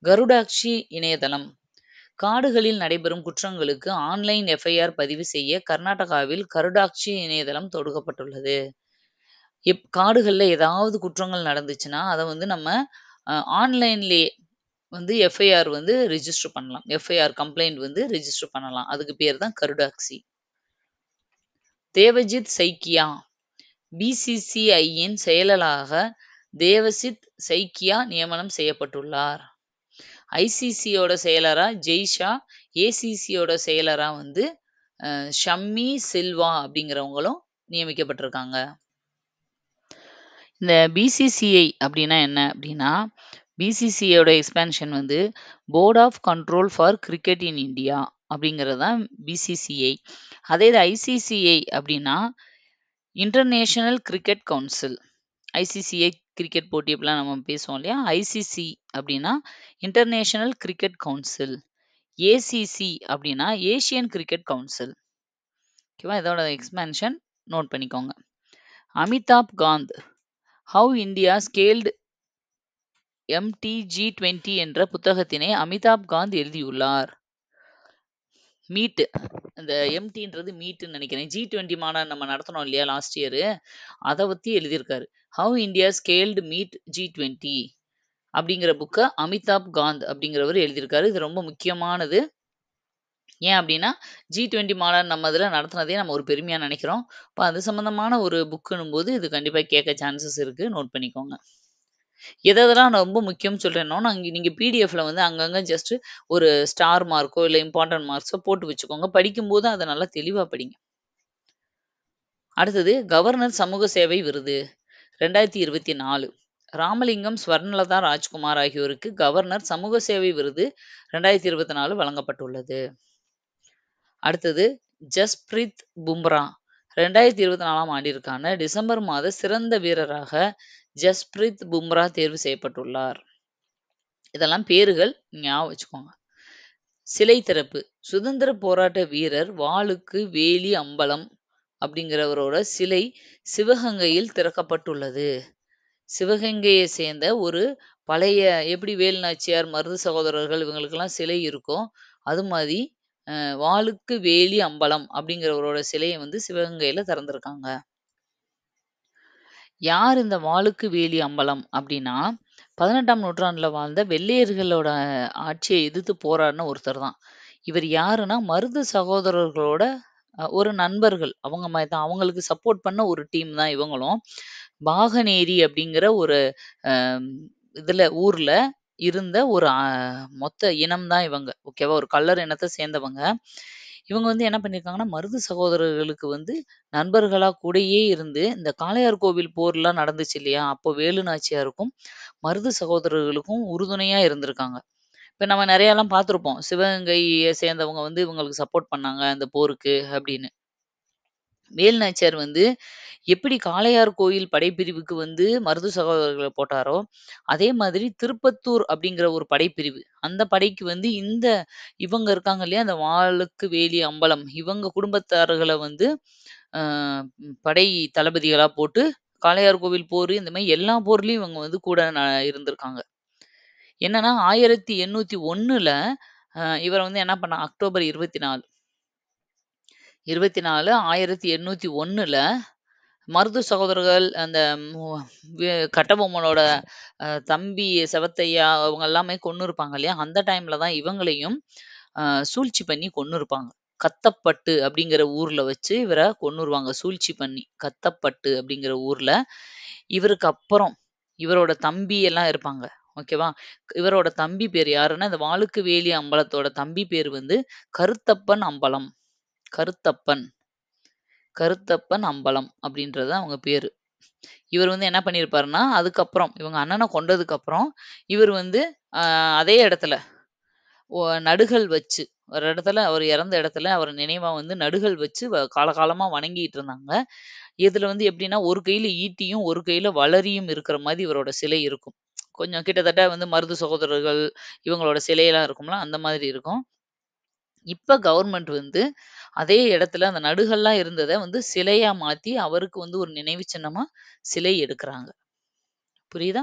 கருடாட்சி இணையதளம். காடுகளில் நடைபெறும் குற்றங்களுக்கு ஆன்லைன் எஃப்ஐஆர் பதிவு செய்ய கர்நாடகாவில் கருடாட்சி இணையதளம் தொடங்கப்பட்டுள்ளது. காடுகள்ல ஏதாவது குற்றங்கள் நடந்துச்சுன்னா, அத வந்து நம்ம ஆன்லைன்லயே வந்து எஃப்ஐஆர் வந்து ரிஜிஸ்டர் பண்ணலாம். எஃப்ஐஆர் கம்ப்ளைண்ட் வந்து ரிஜிஸ்டர் பண்ணலாம். அதுக்கு பேர் தான் கருடாக்சி. தேவஜித் சைக்கியா பிசிசிஐயின் செயலராக தேவசித் சைக்கியா நியமனம் செய்யப்பட்டுள்ளார். ஐசிசியோட செயலரா ஜெய்ஷா, ஏசிசியோட செயலரா வந்து ஷம்மி சில்வா அப்படிங்கிறவங்களும் நியமிக்கப்பட்டிருக்காங்க. இந்த பிசிசிஐ அப்படின்னா என்ன அப்படின்னா, பிசிசிஐயோட எக்ஸ்பான்ஷன் வந்து board of control for cricket in India அப்படிங்கிறது தான் பிசிசிஐ. அதே இது ஐசிசிஐ அப்படின்னா international cricket council, ICCI cricket போட்டி அப்படிலாம் நம்ம பேசுவோம் இல்லையா? ஐசிசி அப்படின்னா இன்டர்நேஷனல் கிரிக்கெட் கவுன்சில். ஏசிசி அப்படின்னா ஏசியன் கிரிக்கெட் கவுன்சில். ஓகேவா? இதோட எக்ஸ்பேன்ஷன் நோட் பண்ணிக்கோங்க. Amitabh Kant how India scaled MTG20 என்ற புத்தகத்தினை அமிதாப் காந்த் எழுதியுள்ளார். மீட், இந்த எம்டின்றது மீட்னு நினைக்கிறேன். G20 மாநாடு நம்ம நடத்தணும் இல்லையா லாஸ்ட் இயர், அதை பத்தி எழுதியிருக்காரு. How India scaled meet G20 அப்படிங்கிற புக்கை அமிதாப் காந்த் அப்படிங்கிறவர் எழுதியிருக்காரு. இது ரொம்ப முக்கியமானது. ஏன் அப்படின்னா G20 மாநாடு நம்ம இதில் நடத்தினதே நம்ம ஒரு பெருமையாக நினைக்கிறோம். இப்போ அது சம்மந்தமான ஒரு புக்குன்னும் போது இது கண்டிப்பாக கேட்க சான்சஸ் இருக்குது. நோட் பண்ணிக்கோங்க. எதெல்லாம் நான் ரொம்ப முக்கியம்னு சொல்கிறேன்னோ, நீங்கள் பிடிஎஃப்ல வந்து அங்கங்கே ஜஸ்ட் ஒரு ஸ்டார் மார்க்கோ இல்லை இம்பார்ட்டன்ட் மார்க்ஸோ போட்டு வச்சுக்கோங்க. படிக்கும்போது அதை நல்லா தெளிவாக படிங்க. அடுத்தது கவர்னர் சமூக சேவை விருது 2024. ராமலிங்கம் ஸ்வர்ணலதா ராஜ்குமார் ஆகியோருக்கு கவர்னர் சமூக சேவை விருது 2024 வழங்கப்பட்டுள்ளது. அடுத்தது ஜஸ்பிரீத் பும்ரா 2024 ஆண்டிற்கான டிசம்பர் மாத சிறந்த வீரராக ஜஸ்பிரீத் பும்ரா தேர்வு செய்யப்பட்டுள்ளார். இதெல்லாம் பேருகள் ஞாபகம் வச்சுக்கோங்க. சிலை திறப்பு, சுதந்திர போராட்ட வீரர் வாளுக்கு வேலி அம்பலம் அப்படிங்கிறவரோட சிலை சிவகங்கையில் திறக்கப்பட்டுள்ளது. சிவகங்கையை சேர்ந்த ஒரு பழைய, எப்படி வேலு நாச்சியார் மருது சகோதரர்கள் இவங்களுக்கெல்லாம் சிலை இருக்கும், அது மாதிரி வாளுக்கு வேலி அம்பலம் அப்படிங்கிறவரோட சிலையை வந்து சிவகங்கையில திறந்திருக்காங்க. யார் இந்த வாளுக்கு வேலி அம்பலம் அப்படின்னா 18ஆம் நூற்றாண்டுல வாழ்ந்த வெள்ளையர்களோட ஆட்சியை எதிர்த்து போராடின ஒருத்தர் தான். இவர் யாருன்னா மருது சகோதரர்களோட ஒரு நண்பர்கள். அவங்க மாதிரி தான், அவங்களுக்கு சப்போர்ட் பண்ண ஒரு டீம் தான் இவங்களும். பாகனேரி அப்படிங்கிற ஒரு ஊர்ல இருந்த ஒரு மொத்த இனம் தான் இவங்க. ஓகேவா? ஒரு கள்ளர் இனத்தை சேர்ந்தவங்க. இவங்க வந்து என்ன பண்ணியிருக்காங்கன்னா மருது சகோதரர்களுக்கு வந்து நண்பர்களா கூடயே இருந்து, இந்த காளையார் கோவில் போர்லாம் நடந்துச்சு இல்லையா? அப்போ வேலு நாச்சியாருக்கும் மருது சகோதரர்களுக்கும் உறுதுணையா இருந்திருக்காங்க. இப்ப நம்ம நிறையலாம் பார்த்துருப்போம். சிவகங்கையை சேர்ந்தவங்க வந்து இவங்களுக்கு சப்போர்ட் பண்ணாங்க அந்த போருக்கு அப்படின்னு. வேலு நாச்சியார் வந்து எப்படி காளையார் கோயில் படைப்பிரிவுக்கு வந்து மருது சகோதரர்களை போட்டாரோ, அதே மாதிரி திருப்பத்தூர் அப்படிங்கிற ஒரு படைப்பிரிவு, அந்த படைக்கு வந்து இவங்க இருக்காங்க இல்லையா? அந்த வாளுக்கு வேலி அம்பலம், இவங்க குடும்பத்தார்களை வந்து படை தளபதிகளா போட்டு காளையார் கோவில் போர், இந்த மாதிரி எல்லா போர்லயும் இவங்க வந்து கூட இருந்திருக்காங்க. என்னன்னா 1801ல இவரை வந்து என்ன பண்ண, அக்டோபர் 24 1801ல மருது சகோதரர்கள், அந்த கட்டபொம்மனோட தம்பி செவத்தையா அவங்க எல்லாமே கொன்னு இருப்பாங்க இல்லையா? அந்த டைம்ல தான் இவங்களையும் சூழ்ச்சி பண்ணி கொன்னு இருப்பாங்க. கத்தப்பட்டு அப்படிங்கிற ஊர்ல வச்சு இவரை கொன்னுருவாங்க. சூழ்ச்சி பண்ணி கத்தப்பட்டு அப்படிங்கிற ஊர்ல. இவருக்கு அப்புறம் இவரோட தம்பி எல்லாம் இருப்பாங்க. ஓகேவா? இவரோட தம்பி பேர் யாருன்னா, இந்த வாளுக்கு வேலி அம்பலத்தோட தம்பி பேர் வந்து கருத்தப்பன் அம்பலம். கருத்தப்பன் அம்பலம் அப்படின்றது அவங்க பேரு. இவர் வந்து என்ன பண்ணியிருப்பாருன்னா, அதுக்கப்புறம் இவங்க அண்ணனை கொண்டதுக்கு அப்புறம் இவர் வந்து அதே இடத்துல நடுகள் வச்சு, ஒரு இடத்துல அவர் இறந்த இடத்துல அவர் நினைவா வந்து நடுகள் வச்சு காலகாலமா வணங்கிட்டு இருந்தாங்க. இதுல வந்து எப்படின்னா, ஒரு கையில ஈட்டியும் ஒரு கையில வளரியும் இருக்கிற மாதிரி இவரோட சிலை இருக்கும். கொஞ்சம் கிட்டத்தட்ட வந்து மருது சகோதரர்கள் இவங்களோட சிலையெல்லாம் இருக்கும்ல, அந்த மாதிரி இருக்கும். இப்ப கவர்மெண்ட் வந்து அதே இடத்துல அந்த நடுகள்லாம் இருந்தத வந்து சிலையா மாத்தி அவருக்கு வந்து ஒரு நினைவு சின்னமா சிலை எடுக்குறாங்க. புரியுதா?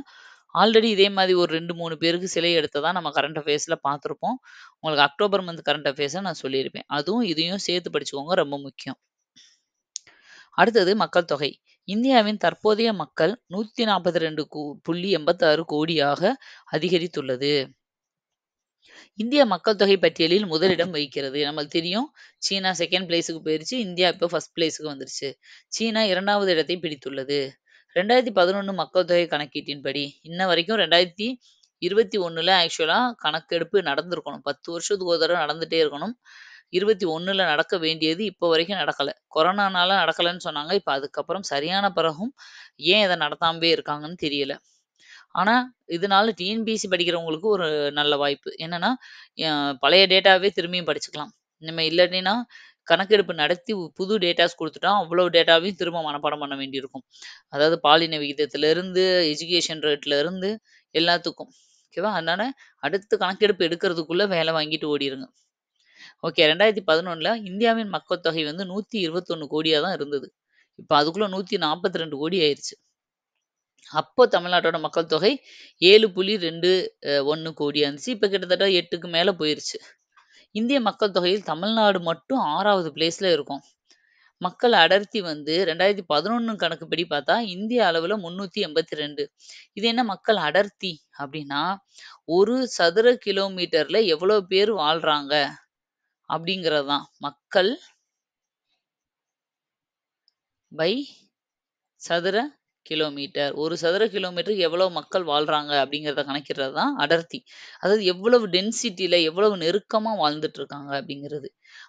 ஆல்ரெடி இதே மாதிரி ஒரு 2, 3 பேருக்கு சிலை எடுத்ததா நம்ம கரண்ட் அஃபேர்ஸ்ல பார்த்துருப்போம். உங்களுக்கு அக்டோபர் மந்த் கரண்ட் அஃபேர்ஸ நான் சொல்லியிருப்பேன். அதுவும் இதையும் சேர்த்து படிச்சுக்கோங்க, ரொம்ப முக்கியம். அடுத்தது மக்கள் தொகை. இந்தியாவின் தற்போதைய மக்கள் 142.86 கோடியாக அதிகரித்துள்ளது. இந்திய மக்கள் தொகை பட்டியலில் முதலிடம் வகிக்கிறது. நமக்கு தெரியும், சீனா செகண்ட் பிளேஸுக்கு போயிருச்சு. இந்தியா இப்போ ஃபர்ஸ்ட் பிளேஸுக்கு வந்துருச்சு. சீனா 2வது இடத்தை பிடித்துள்ளது. 2011 மக்கள் தொகை கணக்கீட்டின்படி இன்ன வரைக்கும் 2021ல ஆக்சுவலா கணக்கெடுப்பு நடந்திருக்கணும். 10 வருஷத்துக்கு ஒரு தடவை நடந்துட்டே இருக்கணும். 21ல நடக்க வேண்டியது இப்போ வரைக்கும் நடக்கல. கொரோனானால நடக்கலன்னு சொன்னாங்க. இப்ப அதுக்கப்புறம் சரியான பிறகும் ஏன் இதை நடத்தாமவே இருக்காங்கன்னு தெரியல. ஆனா இதனால டிஎன்பிஎஸ்சி படிக்கிறவங்களுக்கு ஒரு நல்ல வாய்ப்பு. என்னன்னா, பழைய டேட்டாவே திரும்பியும் படிச்சுக்கலாம். நம்ம இல்லாட்டினா கணக்கெடுப்பு நடத்தி புது டேட்டாஸ் குடுத்துட்டா, அவ்வளோ டேட்டாவையும் திரும்ப மனப்பாடம் பண்ண வேண்டியிருக்கும். அதாவது பாலின விகிதத்திலிருந்து, எஜுகேஷன் ரேட்ல இருந்து எல்லாத்துக்கும். ஓகேவா? அதனால அடுத்து கணக்கெடுப்பு எடுக்கிறதுக்குள்ள வேலை வாங்கிட்டு ஓடிருங்க. ஓகே. 2011ல இந்தியாவின் மக்கள் தொகை வந்து 121 கோடியா தான் இருந்தது. இப்ப அதுக்குள்ள 142 கோடி ஆயிருச்சு. அப்போ தமிழ்நாட்டோட மக்கள் தொகை 7.21 கோடியா இருந்துச்சு. இப்ப கிட்டத்தட்ட 8க்கு மேல போயிருச்சு. இந்திய மக்கள் தொகையில் தமிழ்நாடு மட்டும் 6வது பிளேஸ்ல இருக்கும். மக்கள் அடர்த்தி வந்து 2011 கணக்குப்படி பார்த்தா, இந்திய அளவுல 382. இது என்ன மக்கள் அடர்த்தி அப்டின்னா, 1 சதுர கிலோமீட்டர்ல எவ்வளோ பேர் வாழ்றாங்க அப்டிங்கிறது தான். மக்கள் பை சதுர கிலோமீட்டர். 1 சதுர கிலோமீட்டருக்கு எவ்வளவு மக்கள் வாழ்றாங்க அப்படிங்கிறத கணக்கிடுறது தான் அடர்த்தி. அதாவது எவ்வளவு டென்சிட்டில எவ்வளவு நெருக்கமா வாழ்ந்துட்டு இருக்காங்க அப்படிங்கிறது.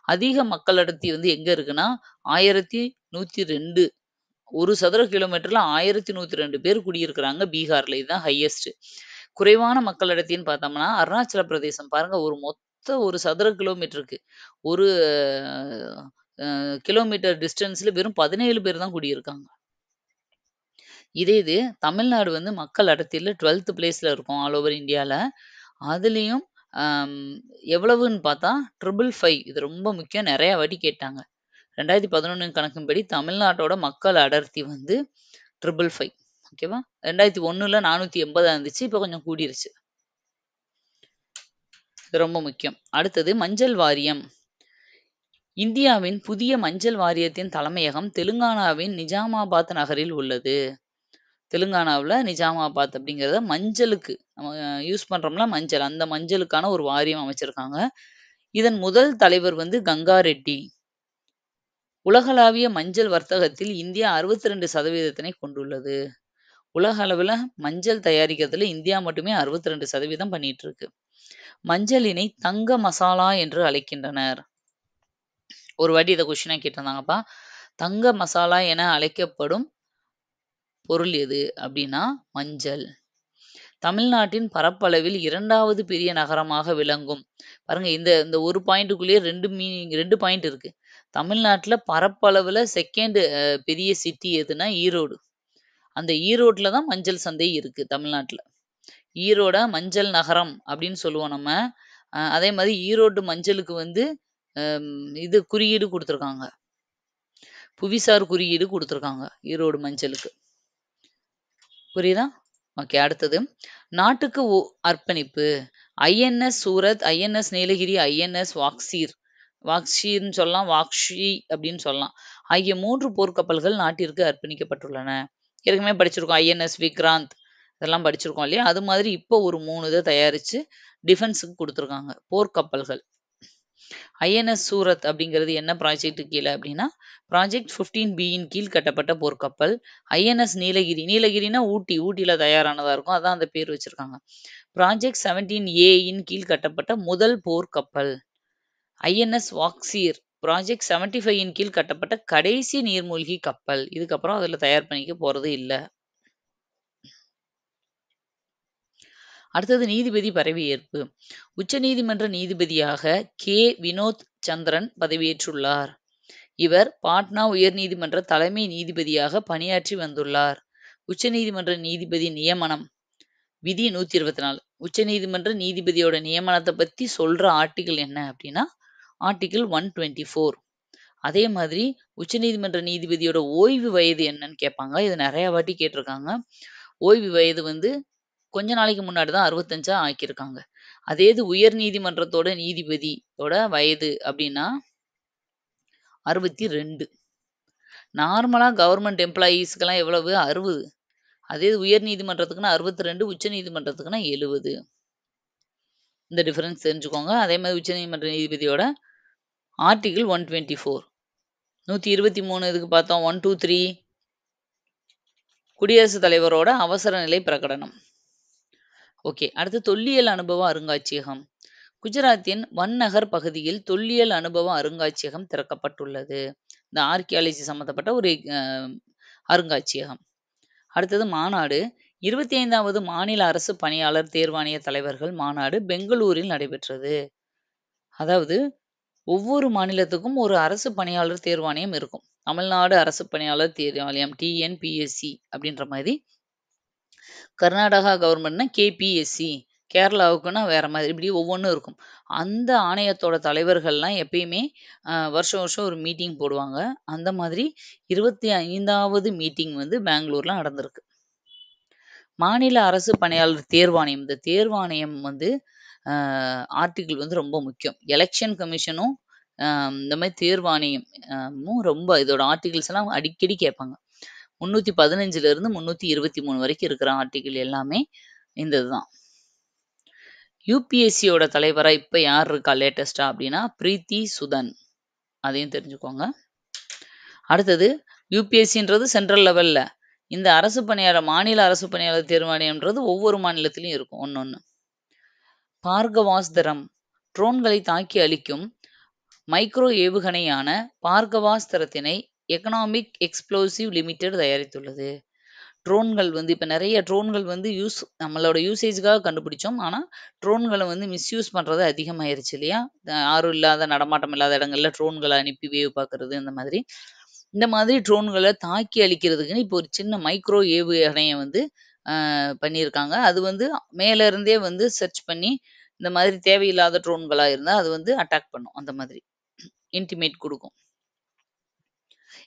அதிக மக்கள் அடர்த்தி வந்து எங்க இருக்குன்னா, 1102 1 சதுர கிலோமீட்டர்ல 1102 பேர் குடியிருக்கிறாங்க பீகார்ல. இதுதான் ஹையஸ்ட். குறைவான மக்கள் அடர்த்தின்னு பார்த்தோம்னா, அருணாச்சல பிரதேசம் பாருங்க மொத்த 1 சதுர கிலோமீட்டருக்கு ஒரு கிலோமீட்டர் டிஸ்டன்ஸ்ல வெறும் 17 பேர் தான் குடியிருக்காங்க. இதே இது தமிழ்நாடு வந்து மக்கள் அடர்த்தியில 12த் பிளேஸ்ல இருக்கும் ஆல் ஓவர் இந்தியால. அதுலயும் அம் எவ்வளவுன்னு பார்த்தா 555 இது ரொம்ப முக்கியம். நெறைய வாட்டி கேட்டாங்க. 2011 கணக்கின்படி தமிழ்நாட்டோட மக்கள் அடர்த்தி வந்து 555 ஓகேவா? 2001ல 480 இருந்துச்சு. இப்ப கொஞ்சம் கூடிருச்சு. இது ரொம்ப முக்கியம். அடுத்தது மஞ்சள் வாரியம். இந்தியாவின் புதிய மஞ்சள் வாரியத்தின் தலைமையகம் தெலுங்கானாவின் நிஜாமாபாத் நகரில் உள்ளது. தெலுங்கானாவுல நிஜாமாபாத் அப்படிங்கிறத மஞ்சளுக்கு நம்ம யூஸ் பண்றோம்ல மஞ்சள். அந்த மஞ்சளுக்கான ஒரு வாரியம் அமைச்சிருக்காங்க. இதன் முதல் தலைவர் வந்து கங்கா ரெட்டி. உலகளாவிய மஞ்சள் வர்த்தகத்தில் இந்தியா 62% கொண்டுள்ளது. உலக அளவுல மஞ்சள் தயாரிக்கிறதுல இந்தியா மட்டுமே 62% பண்ணிட்டு இருக்கு. மஞ்சளினை தங்க மசாலா என்று அழைக்கின்றனர். ஒரு வாட்டி இத கொஸ்டினா கேட்டிருந்தாங்கப்பா. தங்க மசாலா என அழைக்கப்படும் பொருள் எது அப்படின்னா மஞ்சள். தமிழ்நாட்டின் பரப்பளவில் 2வது பெரிய நகரமாக விளங்கும். பாருங்க இந்த இந்த ஒரு பாயிண்ட்டுக்குள்ளேயே 2 பாயிண்ட் இருக்கு. தமிழ்நாட்டுல பரப்பளவுல 2nd பெரிய சிட்டி எதுன்னா ஈரோடு. அந்த ஈரோட்ல தான் மஞ்சள் சந்தை இருக்கு தமிழ்நாட்டுல. ஈரோட மஞ்சள் நகரம் அப்படின்னு சொல்லுவோம் நம்ம. அதே மாதிரி ஈரோடு மஞ்சளுக்கு வந்து இது குறியீடு குடுத்துருக்காங்க. புவிசார் குறியீடு குடுத்துருக்காங்க ஈரோடு மஞ்சளுக்கு. புரியுதா? ஓகே. அடுத்தது நாட்டுக்கு அர்ப்பணிப்பு. INS Surat, INS Nilgiri, INS வாக்ஷீர்ன்னு சொல்லலாம், வாக்ஷி அப்படின்னு சொல்லலாம். ஆகிய 3 போர்க்கப்பல்கள் நாட்டிற்கு அர்ப்பணிக்கப்பட்டுள்ளன. ஏற்கனவே படிச்சிருக்கோம். ஐஎன்எஸ் விக்ராந்த் இதெல்லாம் படிச்சிருக்கோம் இல்லையா? அது மாதிரி இப்போ ஒரு 3 இத தயாரிச்சு டிஃபென்ஸுக்கு குடுத்துருக்காங்க. போர்க்கப்பல்கள். ஐஎன்எஸ் சூரத் அப்படிங்கிறது என்ன ப்ராஜெக்ட் கீழ அப்படின்னா, ப்ராஜெக்ட் 15Bயின் கீழ் கட்டப்பட்ட போர்க்கப்பல். ஐஎன்எஸ் நீலகிரினா ஊட்டியில தயாரானதா இருக்கும். அதான் அந்த பேர் வச்சிருக்காங்க. ப்ராஜெக்ட் 17Aயின் கீழ் கட்டப்பட்ட முதல் போர்க்கப்பல். ஐஎன்எஸ் வாக்சீர் ப்ராஜெக்ட் 75யின் கீழ் கட்டப்பட்ட கடைசி நீர்மூழ்கி கப்பல். இதுக்கப்புறம் அதுல தயார் பண்ணிக்க போறது இல்ல. அடுத்தது நீதிபதி பதவியேற்பு. உச்சநீதிமன்ற நீதிபதியாக கே. வினோத் சந்திரன் பதவியேற்றுள்ளார். இவர் பாட்னா உயர்நீதிமன்ற தலைமை நீதிபதியாக பணியாற்றி வந்துள்ளார். உச்சநீதிமன்ற நீதிபதி நியமனம் விதி 124. உச்சநீதிமன்ற நீதிபதியோட நியமனத்தை பத்தி சொல்ற ஆர்டிகிள் என்ன அப்படின்னா ஆர்டிகிள் 124. அதே மாதிரி உச்சநீதிமன்ற நீதிபதியோட ஓய்வு வயது என்னன்னு கேட்பாங்க. இது நிறைய வாட்டி கேட்டிருக்காங்க. ஓய்வு வயது வந்து கொஞ்ச நாளைக்கு முன்னாடி தான் 65 ஆக்கியிருக்காங்க. அதே இது உயர் நீதிமன்றத்தோட நீதிபதியோட வயது அப்படின்னா 62. நார்மலா கவர்மெண்ட் எம்ப்ளாயீஸ்க்கெல்லாம் எவ்வளவு 60. அதே இது உயர் நீதிமன்றத்துக்குன்னா 62, உச்ச நீதிமன்றத்துக்குன்னா 70. இந்த டிஃபரன்ஸ் தெரிஞ்சுக்கோங்க. அதே மாதிரி உச்சநீதிமன்ற நீதிபதியோட ஆர்டிகிள் 124. 123 இதுக்கு பார்த்தோம். 123 குடியரசுத் தலைவரோட அவசர நிலை பிரகடனம். ஓகே. அடுத்து தொல்லியல் அனுபவ அருங்காட்சியகம். குஜராத்தின் வன்நகர் பகுதியில் தொல்லியல் அனுபவ அருங்காட்சியகம் திறக்கப்பட்டுள்ளது. இந்த ஆர்கியாலஜி சம்பந்தப்பட்ட ஒரு அருங்காட்சியகம். அடுத்தது மாநாடு. 25வது மாநில அரசு பணியாளர் தேர்வாணைய தலைவர்கள் மாநாடு பெங்களூரில் நடைபெற்றது. அதாவது ஒவ்வொரு மாநிலத்துக்கும் ஒரு அரசு பணியாளர் தேர்வாணையம் இருக்கும். தமிழ்நாடு அரசு பணியாளர் தேர்வாணையம் டிஎன்பிஎஸ்சி அப்படின்ற மாதிரி. கர்நாடகா கவர்மெண்ட்னா கேபிஎஸ்சி, கேரளாவுக்குன்னா வேற மாதிரி இப்படி ஒவ்வொன்றும் இருக்கும். அந்த ஆணையத்தோட தலைவர்கள்லாம் எப்பயுமே வருஷம் வருஷம் ஒரு மீட்டிங் போடுவாங்க. அந்த மாதிரி 25வது மீட்டிங் வந்து பெங்களூர்ல நடந்திருக்கு. மாநில அரசு பணியாளர் தேர்வாணையம். இந்த தேர்வாணையம் வந்து ஆர்டிகிள் வந்து ரொம்ப முக்கியம். எலெக்ஷன் கமிஷனும் இந்த மாதிரி தேர்வாணையமும் ரொம்ப இதோட ஆர்டிகிள்ஸ் எல்லாம் அடிக்கடி கேட்பாங்க. 315ல இருந்து 323 வரைக்கும் இருக்கிற ஆர்டிகிள் எல்லாமே இந்த இதுதான். யூபிஎஸ்சியோட தலைவரா இப்ப யார் இருக்கா லேட்டஸ்டா அப்படின்னா பிரீத்தி சுதன். அதையும் தெரிஞ்சுக்கோங்க. அடுத்தது யூபிஎஸ்சின்றது சென்ட்ரல் லெவல்ல. இந்த அரசு பணியாளர் மாநில அரசு பணியாளர் தேர்வாணையம்ன்றது ஒவ்வொரு மாநிலத்திலும் இருக்கும் ஒன்னொன்னு. பார்கவாஸ்திரம் ட்ரோன்களை தாக்கி அழிக்கும் மைக்ரோ ஏவுகணையான பார்கவாஸ்திரத்தினை எக்கனாமிக் எக்ஸ்ப்ளோசிவ் லிமிடெட் தயாரித்துள்ளது. ட்ரோன்கள் வந்து இப்ப நிறைய ட்ரோன்கள் வந்து நம்மளோட யூசேஜ்க்காக கண்டுபிடிச்சோம். ஆனா ட்ரோன்களை வந்து மிஸ்யூஸ் பண்றது அதிகமாயிருச்சு இல்லையா? யாரும் இல்லாத நடமாட்டம் இல்லாத இடங்கள்ல ட்ரோன்களை அனுப்பி வேவு பார்க்கறது இந்த மாதிரி. இந்த மாதிரி ட்ரோன்களை தாக்கி அழிக்கிறதுக்குன்னு இப்போ ஒரு சின்ன மைக்ரோ ஏவுகணையை வந்து பண்ணியிருக்காங்க. அது வந்து மேல இருந்தே வந்து சர்ச் பண்ணி இந்த மாதிரி தேவையில்லாத ட்ரோன்களா இருந்தா அது வந்து அட்டாக் பண்ணும். அந்த மாதிரி இன்டிமேட் கொடுக்கும்.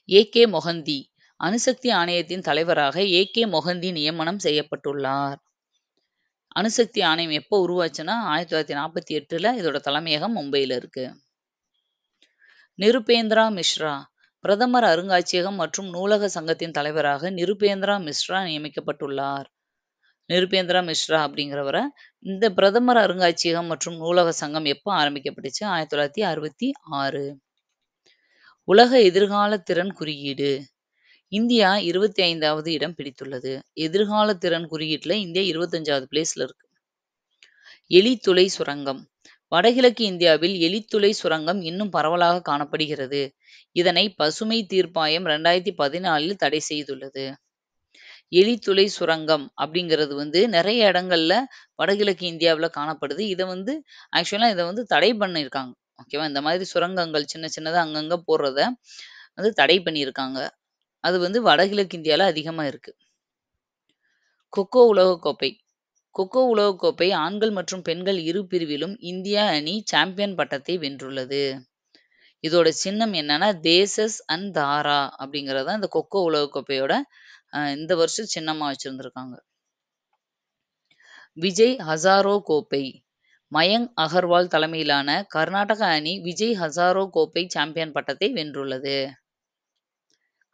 ஏகே மொஹந்தி அணுசக்தி ஆணையத்தின் தலைவராக ஏகே மொஹந்தி நியமனம் செய்யப்பட்டுள்ளார். அணுசக்தி ஆணையம் எப்போ உருவாச்சுன்னா 1948ல இதோட தலைமையகம் மும்பையில இருக்கு. நிருபேந்திரா மிஸ்ரா பிரதமர் அருங்காட்சியகம் மற்றும் நூலக சங்கத்தின் தலைவராக நிருபேந்திரா மிஸ்ரா நியமிக்கப்பட்டுள்ளார். நிருபேந்திரா மிஸ்ரா அப்படிங்கிறவரை இந்த பிரதமர் அருங்காட்சியகம் மற்றும் நூலக சங்கம் எப்போ ஆரம்பிக்கப்பட்டுச்சு? 1966. உலக எதிர்கால திறன் குறியீடு இந்தியா 25வது இடம் பிடித்துள்ளது. எதிர்கால திறன் குறியீட்டுல இந்தியா 25வது பிளேஸ்ல இருக்கு. எலித்துளை சுரங்கம் வடகிழக்கு இந்தியாவில் எலித்துளை சுரங்கம் இன்னும் பரவலாக காணப்படுகிறது. இதனை பசுமை தீர்ப்பாயம் 2014 தடை செய்துள்ளது. எலித்துளை சுரங்கம் அப்படிங்கிறது வந்து நிறைய இடங்கள்ல வடகிழக்கு இந்தியாவில் காணப்படுது. இதை வந்து ஆக்சுவலா இதை வந்து தடை பண்ணியிருக்காங்க. ஓகேவா? இந்த மாதிரி சுரங்கங்கள் சின்ன சின்னதா அங்கங்க போடுறத வந்து தடை பண்ணியிருக்காங்க. அது வந்து வடகிழக்கு இந்தியால அதிகமா இருக்கு. கொக்கோ உலகக்கோப்பை கொக்கோ உலகக்கோப்பை ஆண்கள் மற்றும் பெண்கள் இரு பிரிவிலும் இந்தியா அணி சாம்பியன் பட்டத்தை வென்றுள்ளது. இதோட சின்னம் என்னன்னா தேசஸ் அண்ட் தாரா அப்படிங்கறத இந்த கொக்கோ உலகக்கோப்பையோட இந்த வருஷம் சின்னமா வச்சிருந்திருக்காங்க. விஜய் ஹசாரோ கோப்பை மயங்க் அகர்வால் தலைமையிலான கர்நாடக அணி விஜய் ஹசாரோ கோப்பை சாம்பியன் பட்டத்தை வென்றுள்ளது.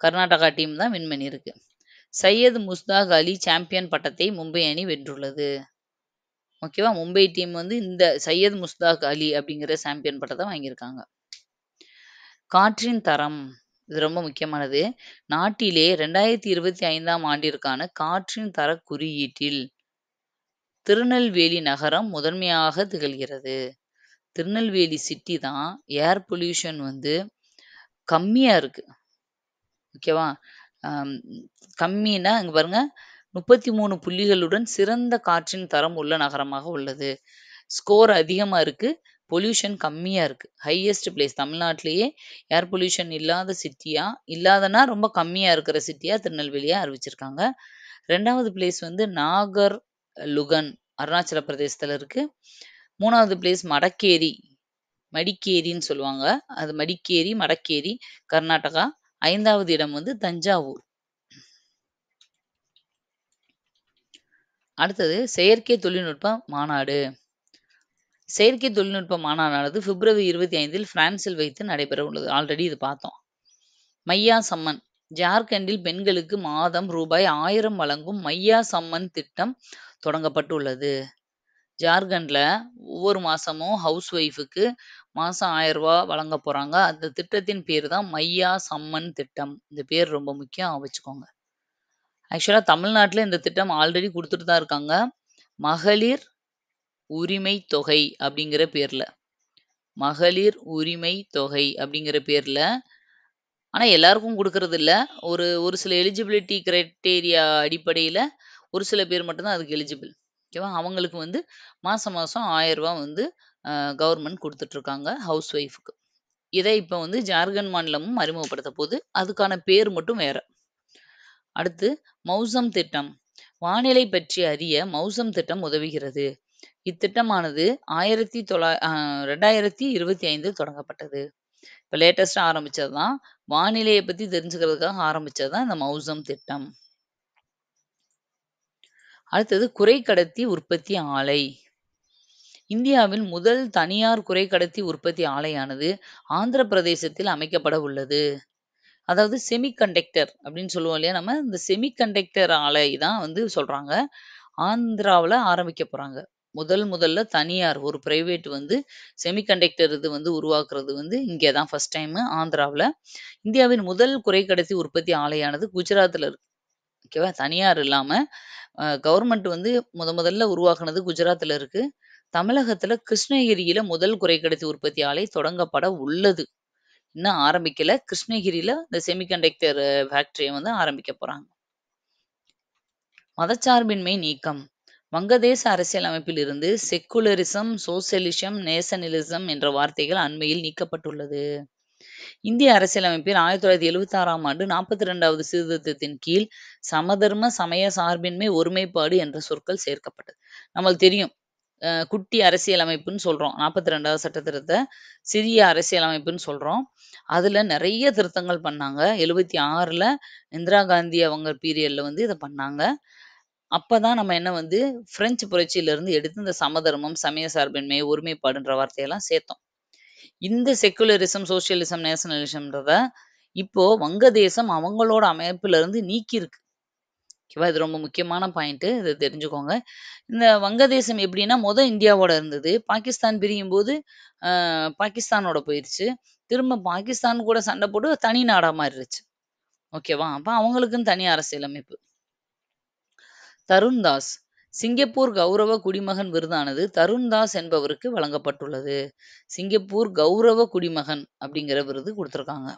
கர்நாடகா டீம் தான் வின் பண்ணியிருக்கு. சையத் முஸ்தாக் அலி சாம்பியன் பட்டத்தை மும்பை அணி வென்றுள்ளது. ஓகேவா? மும்பை டீம் வந்து இந்த சையத் முஸ்தாக் அலி அப்படிங்கிற சாம்பியன் பட்டத்தை வாங்கியிருக்காங்க. காற்றின் தரம் இது ரொம்ப முக்கியமானது. நாட்டிலே 2025ஆம் ஆண்டிற்கான காற்றின் தர குறியீட்டில் திருநெல்வேலி நகரம் முதன்மையாக திகழ்கிறது. திருநெல்வேலி சிட்டி தான் ஏர் பொல்யூஷன் வந்து கம்மியா இருக்கு. ஓகேவா? கம்மின்னா இங்க பாருங்க 33 புள்ளிகளுடன் சிறந்த காற்றின் தரம் உள்ள நகரமாக உள்ளது. ஸ்கோர் அதிகமா இருக்கு, பொல்யூஷன் கம்மியா இருக்கு. ஹையஸ்ட் பிளேஸ் தமிழ்நாட்டிலேயே ஏர் பொல்யூஷன் இல்லாத சிட்டியா, இல்லாதனா ரொம்ப கம்மியா இருக்கிற சிட்டியா திருநெல்வேலியா அறிவிச்சிருக்காங்க. 2வது பிளேஸ் வந்து நாகர் லுகன் அருணாச்சல பிரதேசத்துல இருக்கு. 3வது பிளேஸ் மடிக்கேரின்னு சொல்லுவாங்க. அது மடக்கேரி கர்நாடகா. 5வது இடம் வந்து தஞ்சாவூர். அடுத்தது செயற்கை தொழில்நுட்ப மாநாடு. செயற்கை தொழில்நுட்ப மாநாடானது பிப்ரவரி 25 பிரான்சில் வைத்து நடைபெற உள்ளது. ஆல்ரெடி இது பார்த்தோம். மையா சம்மன் ஜார்க்கண்டில் பெண்களுக்கு மாதம் ரூபாய் 1000 வழங்கும் மையா சம்மன் திட்டம் தொடங்கப்பட்டுள்ளது. ஜார்க்கண்ட்ல ஒவ்வொரு மாசமும் ஹவுஸ் ஒய்ஃபுக்கு மாசம் 1000 ரூபாய் வழங்க போறாங்க. அந்த திட்டத்தின் பேர் தான் மையா சம்மன் திட்டம். இந்த பேர் ரொம்ப முக்கியம், வச்சுக்கோங்க. ஆக்சுவலா தமிழ்நாட்டுல இந்த திட்டம் ஆல்ரெடி கொடுத்துட்டு தான் இருக்காங்க. மகளிர் உரிமை தொகை அப்படிங்கிற பேர்ல. மகளிர் உரிமை தொகை அப்படிங்கிற பேர்ல. ஆனா எல்லாருக்கும் கொடுக்கறது இல்ல. ஒரு சில எலிஜிபிலிட்டி கிரைட்டீரியா அடிப்படையில ஒரு சில பேர் மட்டும்தான் அதுக்கு எலிஜிபிள். ஓகேவா? அவங்களுக்கு வந்து மாசம் மாசம் 1000 ரூபாய் வந்து கவர்மெண்ட் கொடுத்துட்டு இருக்காங்க ஹவுஸ் ஒய்ஃபுக்கு. இதை இப்ப வந்து ஜார்க்கண்ட் மாநிலமும் அறிமுகப்படுத்த போகுது. அதுக்கான பேர் மட்டும் வேற. அடுத்து மௌசம் திட்டம். வானிலை பற்றி அறிய மௌசம் திட்டம் உதவுகிறது. இத்திட்டமானது 2025 தொடங்கப்பட்டது. இப்ப லேட்டஸ்டா ஆரம்பிச்சது தான். வானிலைய பத்தி தெரிஞ்சுக்கிறதுக்காக ஆரம்பிச்சது தான் இந்த மௌசம் திட்டம். அடுத்தது குறைக்கடத்தி உற்பத்தி ஆலை. இந்தியாவின் முதல் தனியார் குறைக்கடத்தி உற்பத்தி ஆலையானது ஆந்திர பிரதேசத்தில் அமைக்கப்பட உள்ளது. அதாவது செமிகண்டக்டர் அப்படின்னு சொல்லுவோம் இல்லையா நம்ம, இந்த செமிகண்டக்டர் ஆலை தான் வந்து சொல்றாங்க. ஆந்திராவுல ஆரம்பிக்க போறாங்க. முதல்ல தனியார் ஒரு பிரைவேட் வந்து செமிகண்டக்டர் இது வந்து உருவாக்குறது வந்து இங்கே தான் ஃபர்ஸ்ட் டைம் ஆந்திராவுல. இந்தியாவின் முதல் குறைக்கடத்தி உற்பத்தி ஆலையானது குஜராத்ல இருக்கு. ஓகேவா? தனியார் இல்லாம கவர்மெண்ட் வந்து முதல்ல உருவாக்குனது குஜராத்ல இருக்கு. தமிழகத்துல கிருஷ்ணகிரியில முதல் குறைக்கடத்தி உற்பத்தி ஆலை தொடங்கப்பட உள்ளது. இன்னும் ஆரம்பிக்கல. கிருஷ்ணகிரியில இந்த செமிகண்டக்டர் ஃபேக்டரிய வந்து ஆரம்பிக்க போறாங்க. மதச்சார்பின்மை நீக்கம். வங்கதேச அரசியலமைப்பில் இருந்து செக்குலரிசம், சோசலிசம், நேஷனலிசம் என்ற வார்த்தைகள் அண்மையில் நீக்கப்பட்டுள்ளது. இந்திய அரசியலமைப்பில் 1976ஆம் ஆண்டு 42வது சீர்திருத்தத்தின் கீழ் சமதர்ம சமய சார்பின்மை ஒருமைப்பாடு என்ற சொற்கள் சேர்க்கப்பட்டது. நம்மளுக்கு தெரியும். குட்டி அரசியலமைப்புன்னு சொல்றோம். 42வது சட்ட திருத்த சிறிய அரசியலமைப்புன்னு சொல்றோம். அதுல நிறைய திருத்தங்கள் பண்ணாங்க. 76ல இந்திரா காந்தி அவங்க பீரியட்ல வந்து இத பண்ணாங்க. அப்பதான் நம்ம என்ன வந்து பிரெஞ்சு புரட்சியிலிருந்து எடுத்து இந்த சமதர்மம், சமய சார்பின்மை, ஒருமைப்பாடுன்ற வார்த்தையெல்லாம் சேர்த்தோம். இந்த செக்குலரிசம், சோசியலிசம், நேஷனலிசம்ன்றத இப்போ வங்கதேசம் அவங்களோட அமைப்புல இருந்து நீக்கியிருக்கு. ஓகேவா? இது ரொம்ப முக்கியமான பாயிண்ட். இத தெரிஞ்சுக்கோங்க. இந்த வங்கதேசம் எப்படின்னா, இந்தியாவோட இருந்தது. பாகிஸ்தான் பிரியும்போது, அ பாகிஸ்தானோட போயிருச்சு. திரும்ப பாகிஸ்தான் கூட சண்டை போட்டு தனி நாடா மாறிருச்சு. ஓகேவா? அப்ப அவங்களுக்குன்னு தனி அரசியலமைப்பு. தருண்தாஸ். சிங்கப்பூர் கௌரவ குடிமகன் விருதானது தருண்தாஸ் என்பவருக்கு வழங்கப்பட்டுள்ளது. சிங்கப்பூர் கௌரவ குடிமகன் அப்படிங்கிற விருது குடுத்திருக்காங்க.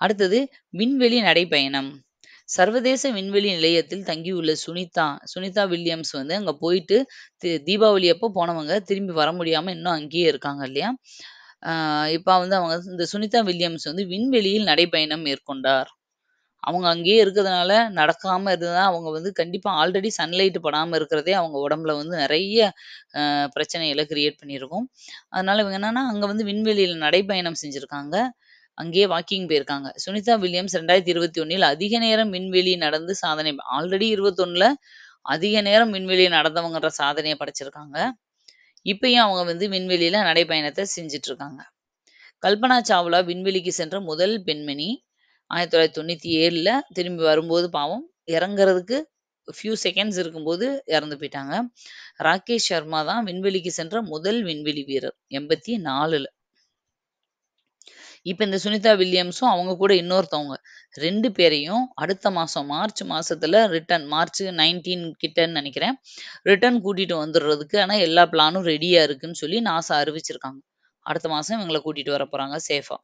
அடுத்தது விண்வெளி நடைப்பயணம். சர்வதேச விண்வெளி நிலையத்தில் தங்கியுள்ள சுனிதா வில்லியம்ஸ் வந்து அங்க போயிட்டு தீபாவளி அப்போ போனவங்க திரும்பி வர முடியாம இன்னும் அங்கேயே இருக்காங்க இல்லையா? இப்ப வந்து அவங்க இந்த சுனிதா வில்லியம்ஸ் வந்து விண்வெளியில் நடைப்பயணம் மேற்கொண்டார். அவங்க அங்கேயே இருக்கிறதுனால நடக்காம இருந்தா அவங்க வந்து கண்டிப்பா ஆல்ரெடி சன்லைட் படாம இருக்கிறதே அவங்க உடம்புல வந்து நிறைய பிரச்சனைகளை கிரியேட் பண்ணியிருக்கும். அதனால இவங்க என்னன்னா அங்க வந்து விண்வெளியில நடைப்பயணம் செஞ்சிருக்காங்க. அங்கேயே வாக்கிங் போயிருக்காங்க. சுனிதா வில்லியம்ஸ் 2021 அதிக நேரம் விண்வெளி நடந்து சாதனை ஆல்ரெடி 21ல அதிக நேரம் விண்வெளி நடந்தவங்கன்ற சாதனையை படைச்சிருக்காங்க. இப்பயும் அவங்க வந்து விண்வெளியில நடைப்பயணத்தை செஞ்சுட்டு இருக்காங்க. கல்பனா சாவ்லா விண்வெளிக்கு சென்ற முதல் பெண்மணி. 1997ல திரும்பி வரும்போது பாவம் இறங்குறதுக்கு ஃபியூ செகண்ட்ஸ் இருக்கும்போது இறந்து போயிட்டாங்க. ராகேஷ் சர்மா தான் விண்வெளிக்கு சென்ற முதல் விண்வெளி வீரர் 84ல. இப்ப இந்த சுனிதா வில்லியம்ஸும் அவங்க கூட இன்னொருத்தவங்க 2 பேரையும் அடுத்த மாசம் மார்ச் மாசத்துல மார்ச் 19 கிட்டன்னு நினைக்கிறேன். ரிட்டர்ன் கூட்டிட்டு வந்துடுறதுக்கு ஆனா எல்லா பிளானும் ரெடியா இருக்குன்னு சொல்லி நாசா அறிவிச்சிருக்காங்க. அடுத்த மாசம் இவங்களை கூட்டிட்டு வர போறாங்க சேஃபா.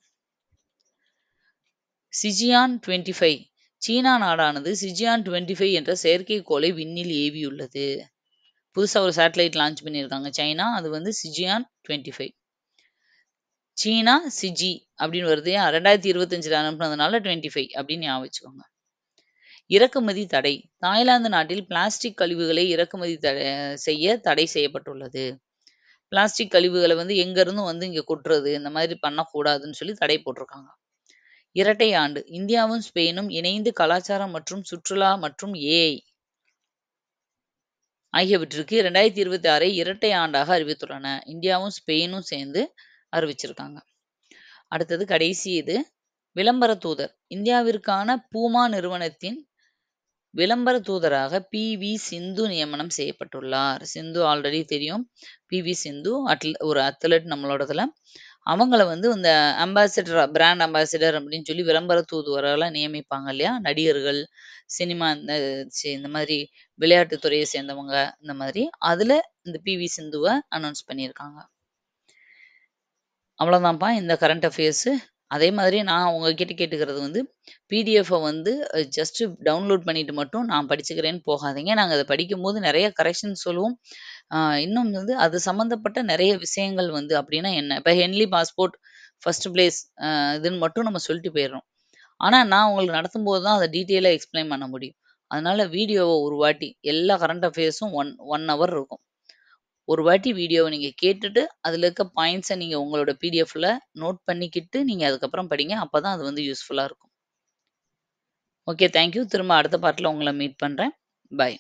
சிஜியான் 25. சீனா நாடானது சிஜியான் 25 என்ற செயற்கைக்கோளை விண்ணில் ஏவியுள்ளது. புதுசா ஒரு சேட்டலைட் லான்ச் பண்ணியிருக்காங்க சைனா. அது வந்து சிஜியான் 25. சீனா சிஜி அப்படின்னு வருது. 2025ல அனுப்புனதுனால 25 அப்படின்னு ஞாபகம் வச்சுக்கோங்க. இறக்குமதி தடை. தாய்லாந்து நாட்டில் பிளாஸ்டிக் கழிவுகளை இறக்குமதி செய்ய தடை செய்யப்பட்டுள்ளது. பிளாஸ்டிக் கழிவுகளை வந்து எங்க இருந்தும் வந்து இங்க கொட்டுறது இந்த மாதிரி பண்ணக்கூடாதுன்னு சொல்லி தடை போட்டிருக்காங்க. இரட்டை ஆண்டு. இந்தியாவும் ஸ்பெயினும் இணைந்து கலாச்சாரம் மற்றும் சுற்றுலா மற்றும் ஏஐ ஆகியவற்றிற்கு 2026 இரட்டை ஆண்டாக அறிவித்துள்ளன. இந்தியாவும் ஸ்பெயினும் சேர்ந்து அறிவிச்சிருக்காங்க. அடுத்தது கடைசி இது விளம்பர தூதர். இந்தியாவிற்கான பூமா நிறுவனத்தின் விளம்பர தூதராக பி.வி. சிந்து நியமனம் செய்யப்பட்டுள்ளார். சிந்து ஆல்ரெடி தெரியும். பி.வி. சிந்து ஒரு அத்லட் நம்மளோடதுல. அவங்கள வந்து இந்த அம்பாசிடர், பிராண்ட் அம்பாசிடர் அப்படின்னு சொல்லி விளம்பர தூதுவரெல்லாம் நியமிப்பாங்க இல்லையா? நடிகர்கள், சினிமா இந்த மாதிரி விளையாட்டு துறையை சேர்ந்தவங்க இந்த மாதிரி. அதுல இந்த பி.வி. சிந்துவை அனௌன்ஸ் பண்ணியிருக்காங்க. அவ்வளவுதான்ப்பா இந்த கரண்ட் அஃபேர்ஸ். அதே மாதிரி நான் உங்ககிட்ட கேட்டுக்கிறது வந்து, பிடிஎஃப்ப வந்து ஜஸ்ட் டவுன்லோட் பண்ணிட்டு மட்டும் நான் படிச்சுக்கிறேன்னு போகாதீங்க. நாங்க அத படிக்கும்போது நெறைய கரெக்ஷன் சொல்லுவோம். ஆ இன்னும் வந்து அது சம்மந்தப்பட்ட நெறைய விஷயங்கள் வந்து அப்டின்னா என்ன? இப்ப ஹென்லி பாஸ்போர்ட் ஃபர்ஸ்ட் பிளேஸ் இதுன்னு மட்டும் நம்ம சொல்லிட்டு போயிர்றோம். ஆனா நான் உங்களுக்கு நடத்தும்போது தான் அத டீட்டெயிலா எக்ஸ்ப்ளைன் பண்ண முடியும். அதனால வீடியோவ ஒரு வாட்டி எல்லா கரண்ட் அஃபேர்ஸும் 1 ஹவர் இருக்கும். ஒரு வாட்டி வீடியோவ நீங்க கேட்டுட்டு, அதுல இருக்க பாயிண்ட்ஸ நீங்க உங்களோட பிடிஎஃப்ல நோட் பண்ணிக்கிட்டு, நீங்க அதுக்கப்புறம் படிங்க. அப்பதான் அது வந்து யூஸ்ஃபுல்லா இருக்கும். ஓகே. Thank you. திரும்ப அடுத்த பார்ட்ல உங்கள மீட் பண்றேன். பாய்.